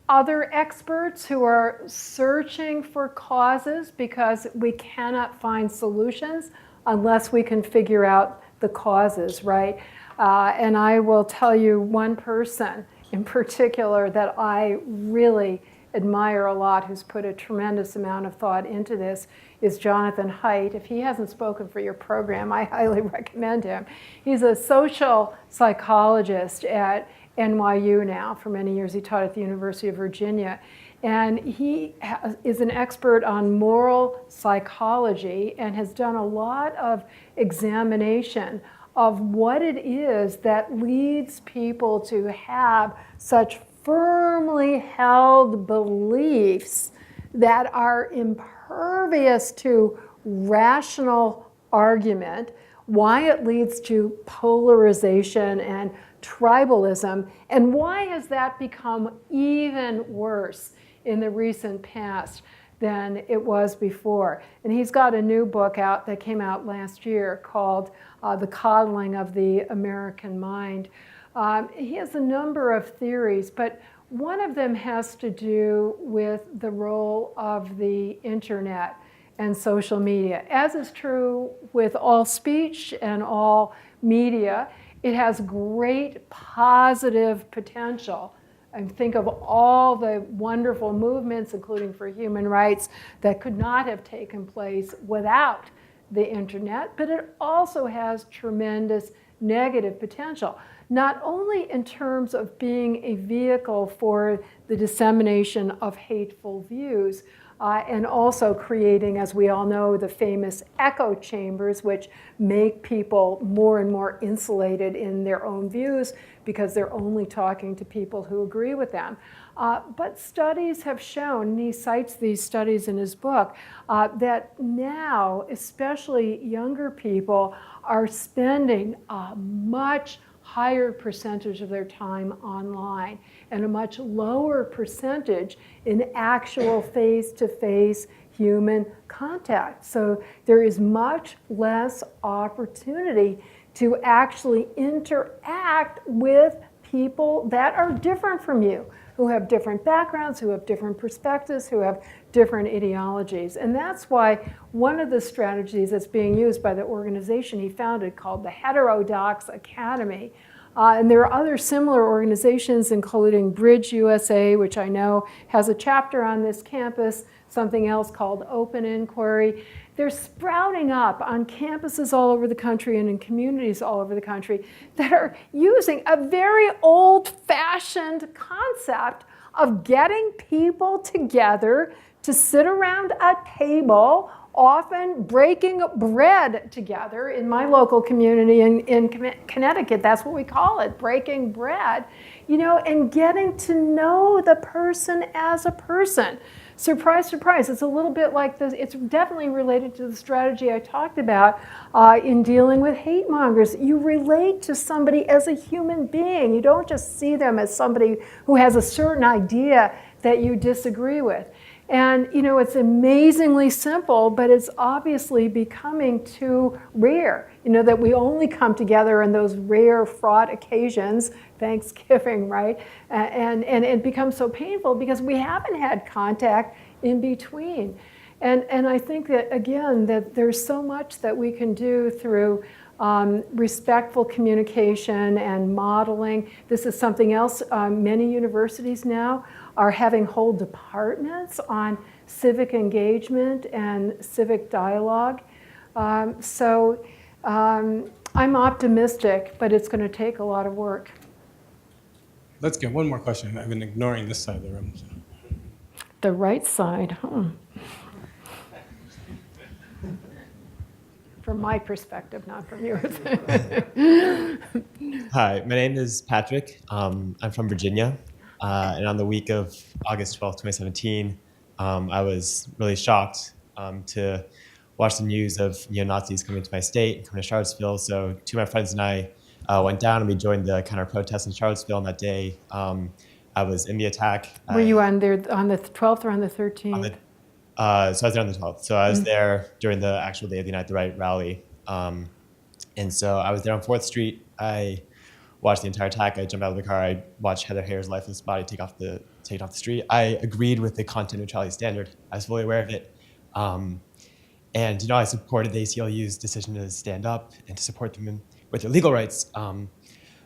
other experts who are searching for causes, because we cannot find solutions unless we can figure out the causes, right? And I will tell you one person in particular that I really admire a lot, who's put a tremendous amount of thought into this, is Jonathan Haidt. If he hasn't spoken for your program, I highly recommend him. He's a social psychologist at NYU now. For many years he taught at the University of Virginia. And he is an expert on moral psychology and has done a lot of examination of what it is that leads people to have such firmly held beliefs that are impervious to rational argument, why it leads to polarization and tribalism, and why has that become even worse in the recent past than it was before. And he's got a new book out that came out last year called The Coddling of the American Mind. He has a number of theories, but one of them has to do with the role of the internet and social media. As is true with all speech and all media, it has great positive potential. And think of all the wonderful movements, including for human rights, that could not have taken place without the internet, but it also has tremendous negative potential, not only in terms of being a vehicle for the dissemination of hateful views, and also creating, as we all know, the famous echo chambers, which make people more and more insulated in their own views because they're only talking to people who agree with them. But studies have shown, and he cites these studies in his book, that now, especially younger people, are spending a much higher percentage of their time online and a much lower percentage in actual face-to-face human contact. So there is much less opportunity to actually interact with people that are different from you, who have different backgrounds, who have different perspectives, who have different ideologies. And that's why one of the strategies that's being used by the organization he founded called the Heterodox Academy. And there are other similar organizations, including Bridge USA, which I know has a chapter on this campus, something else called Open Inquiry. They're sprouting up on campuses all over the country and in communities all over the country that are using a very old-fashioned concept of getting people together to sit around a table, often breaking bread together. In my local community in Connecticut, that's what we call it, breaking bread, and getting to know the person as a person. Surprise, surprise, it's a little bit like this. It's definitely related to the strategy I talked about in dealing with hate mongers. You relate to somebody as a human being. You don't just see them as somebody who has a certain idea that you disagree with. And it's amazingly simple, but it's obviously becoming too rare, that we only come together on those rare, fraught occasions, Thanksgiving, right? And it becomes so painful because we haven't had contact in between. And I think that, again, that there's so much that we can do through respectful communication and modeling. This is something else. Many universities now are having whole departments on civic engagement and civic dialogue. So I'm optimistic, but it's going to take a lot of work. Let's get one more question. I've been ignoring this side of the room. So. The right side, From my perspective, not from yours. Hi, my name is Patrick. I'm from Virginia. And on the week of August 12th, 2017, I was really shocked to watch the news of neo-Nazis coming to my state and coming to Charlottesville. So two of my friends and I went down and we joined the counter protest in Charlottesville. And that day, I was in the attack. Were you on there on the 12th or on the 13th? So I was there on the 12th. So I was there during the actual Day of the Unite the Right rally. And so I was there on 4th Street. I watched the entire attack. I jumped out of the car. I watched Heather Hayer's lifeless body taken off the street. I agreed with the content neutrality standard. I was fully aware of it. And I supported the ACLU's decision to stand up and to support them with their legal rights.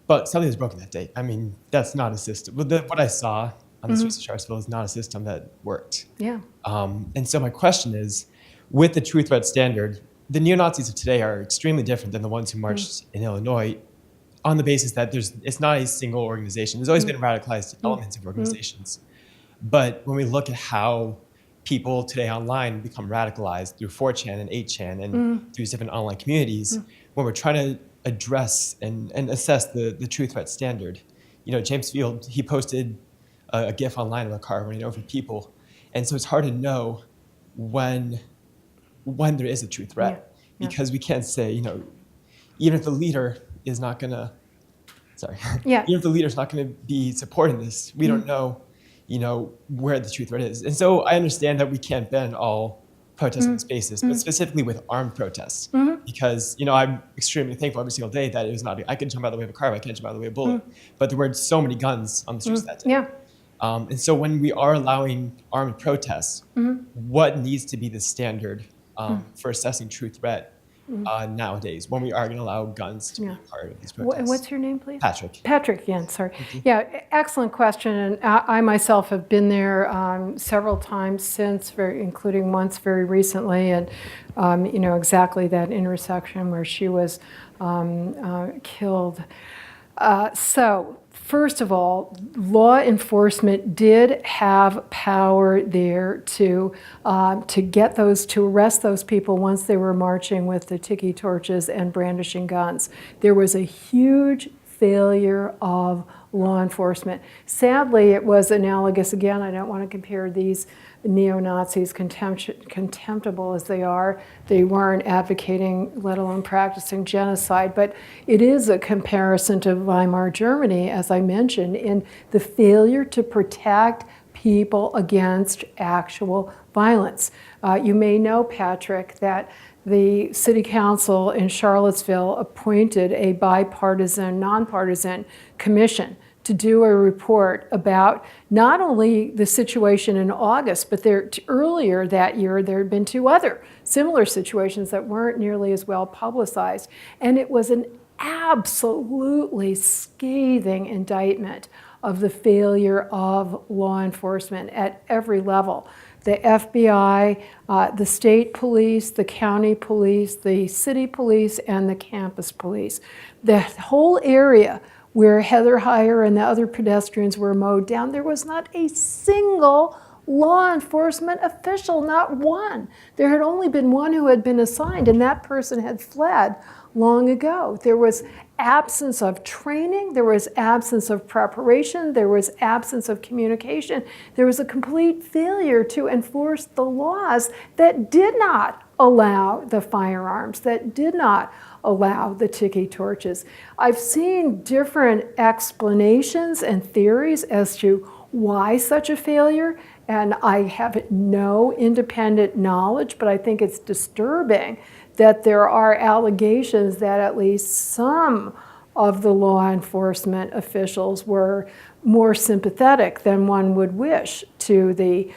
But something was broken that day. I mean, that's not a system. What I saw on the streets of Charlottesville is not a system that worked. Yeah. And so my question is, with the true threat standard, the neo-Nazis of today are extremely different than the ones who marched in Illinois on the basis that it's not a single organization. There's always been radicalized elements of organizations. But when we look at how people today online become radicalized through 4chan and 8chan and through different online communities, when we're trying to address and assess the true threat standard, James Field, he posted a GIF online of a car running over people. And so it's hard to know when there is a true threat, because we can't say, even if the leader is not going to, even if the leader's not going to be supporting this, we don't know, where the true threat is. And so I understand that we can't ban all protesting spaces, but specifically with armed protests, because, I'm extremely thankful every single day that it was not, I could jump out of the way of a car, but I can't jump out of the way of a bullet. But there were so many guns on the streets that day. Yeah. And so when we are allowing armed protests, what needs to be the standard for assessing true threat nowadays when we are going to allow guns to be part of these protests? What's your name, please? Patrick. Patrick, again, sorry. Yeah, excellent question. And I myself have been there several times since, including once very recently, and exactly that intersection where she was killed. So, first of all, law enforcement did have power there to arrest those people once they were marching with the tiki torches and brandishing guns. There was a huge failure of law enforcement. Sadly, it was analogous, again, I don't want to compare these neo-Nazis, contemptible as they are. They weren't advocating, let alone practicing genocide, but it is a comparison to Weimar Germany, as I mentioned, in the failure to protect people against actual violence. You may know, Patrick, that the city council in Charlottesville appointed a bipartisan, nonpartisan commission to do a report about not only the situation in August, but earlier that year there had been 2 other similar situations that weren't nearly as well publicized. And it was an absolutely scathing indictment of the failure of law enforcement at every level. The FBI, the state police, the county police, the city police, and the campus police. The whole area where Heather Heyer and the other pedestrians were mowed down, there was not a single law enforcement official, not one. There had only been one who had been assigned, and that person had fled long ago. There was absence of training, there was absence of preparation, there was absence of communication. There was a complete failure to enforce the laws that did not allow the firearms, that did not allow the tiki torches. I've seen different explanations and theories as to why such a failure, and I have no independent knowledge, but I think it's disturbing that there are allegations that at least some of the law enforcement officials were more sympathetic than one would wish to the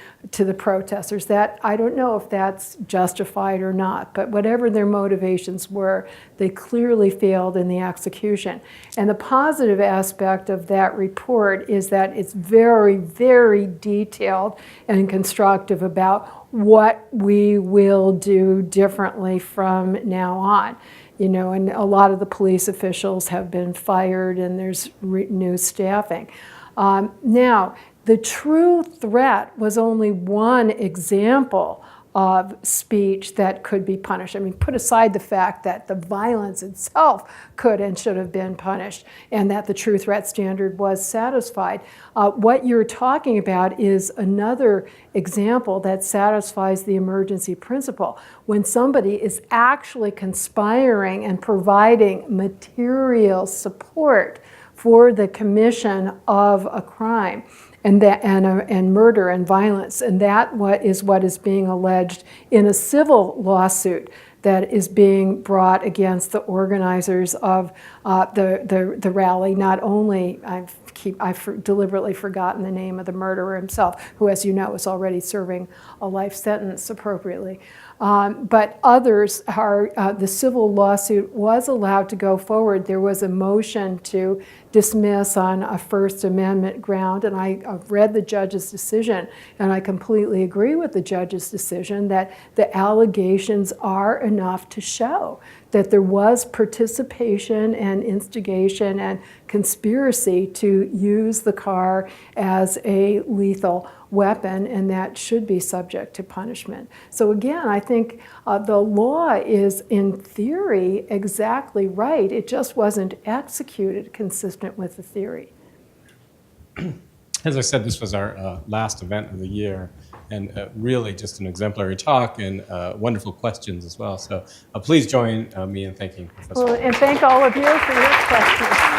protesters. That, I don't know if that's justified or not, but whatever their motivations were, they clearly failed in the execution. And the positive aspect of that report is that it's very, very detailed and constructive about what we will do differently from now on. You know, and a lot of the police officials have been fired and there's new staffing. Now, the true threat was only one example of speech that could be punished. I mean, put aside the fact that the violence itself could and should have been punished and that the true threat standard was satisfied. What you're talking about is another example that satisfies the emergency principle. When somebody is actually conspiring and providing material support for the commission of a crime, and murder and violence, and that is what is being alleged in a civil lawsuit that is being brought against the organizers of the rally. Not only, I've deliberately forgotten the name of the murderer himself, who, as you know, is already serving a life sentence appropriately. But others are, the civil lawsuit was allowed to go forward. There was a motion to dismiss on a First Amendment ground, and I've read the judge's decision, and I completely agree with the judge's decision that the allegations are enough to show that there was participation and instigation and conspiracy to use the car as a lethal weapon, and that should be subject to punishment. So again, I think the law is, in theory, exactly right. It just wasn't executed consistent with the theory. As I said, this was our last event of the year, and really just an exemplary talk and wonderful questions as well. So please join me in thanking Professor. Well, and thank all of you for your questions.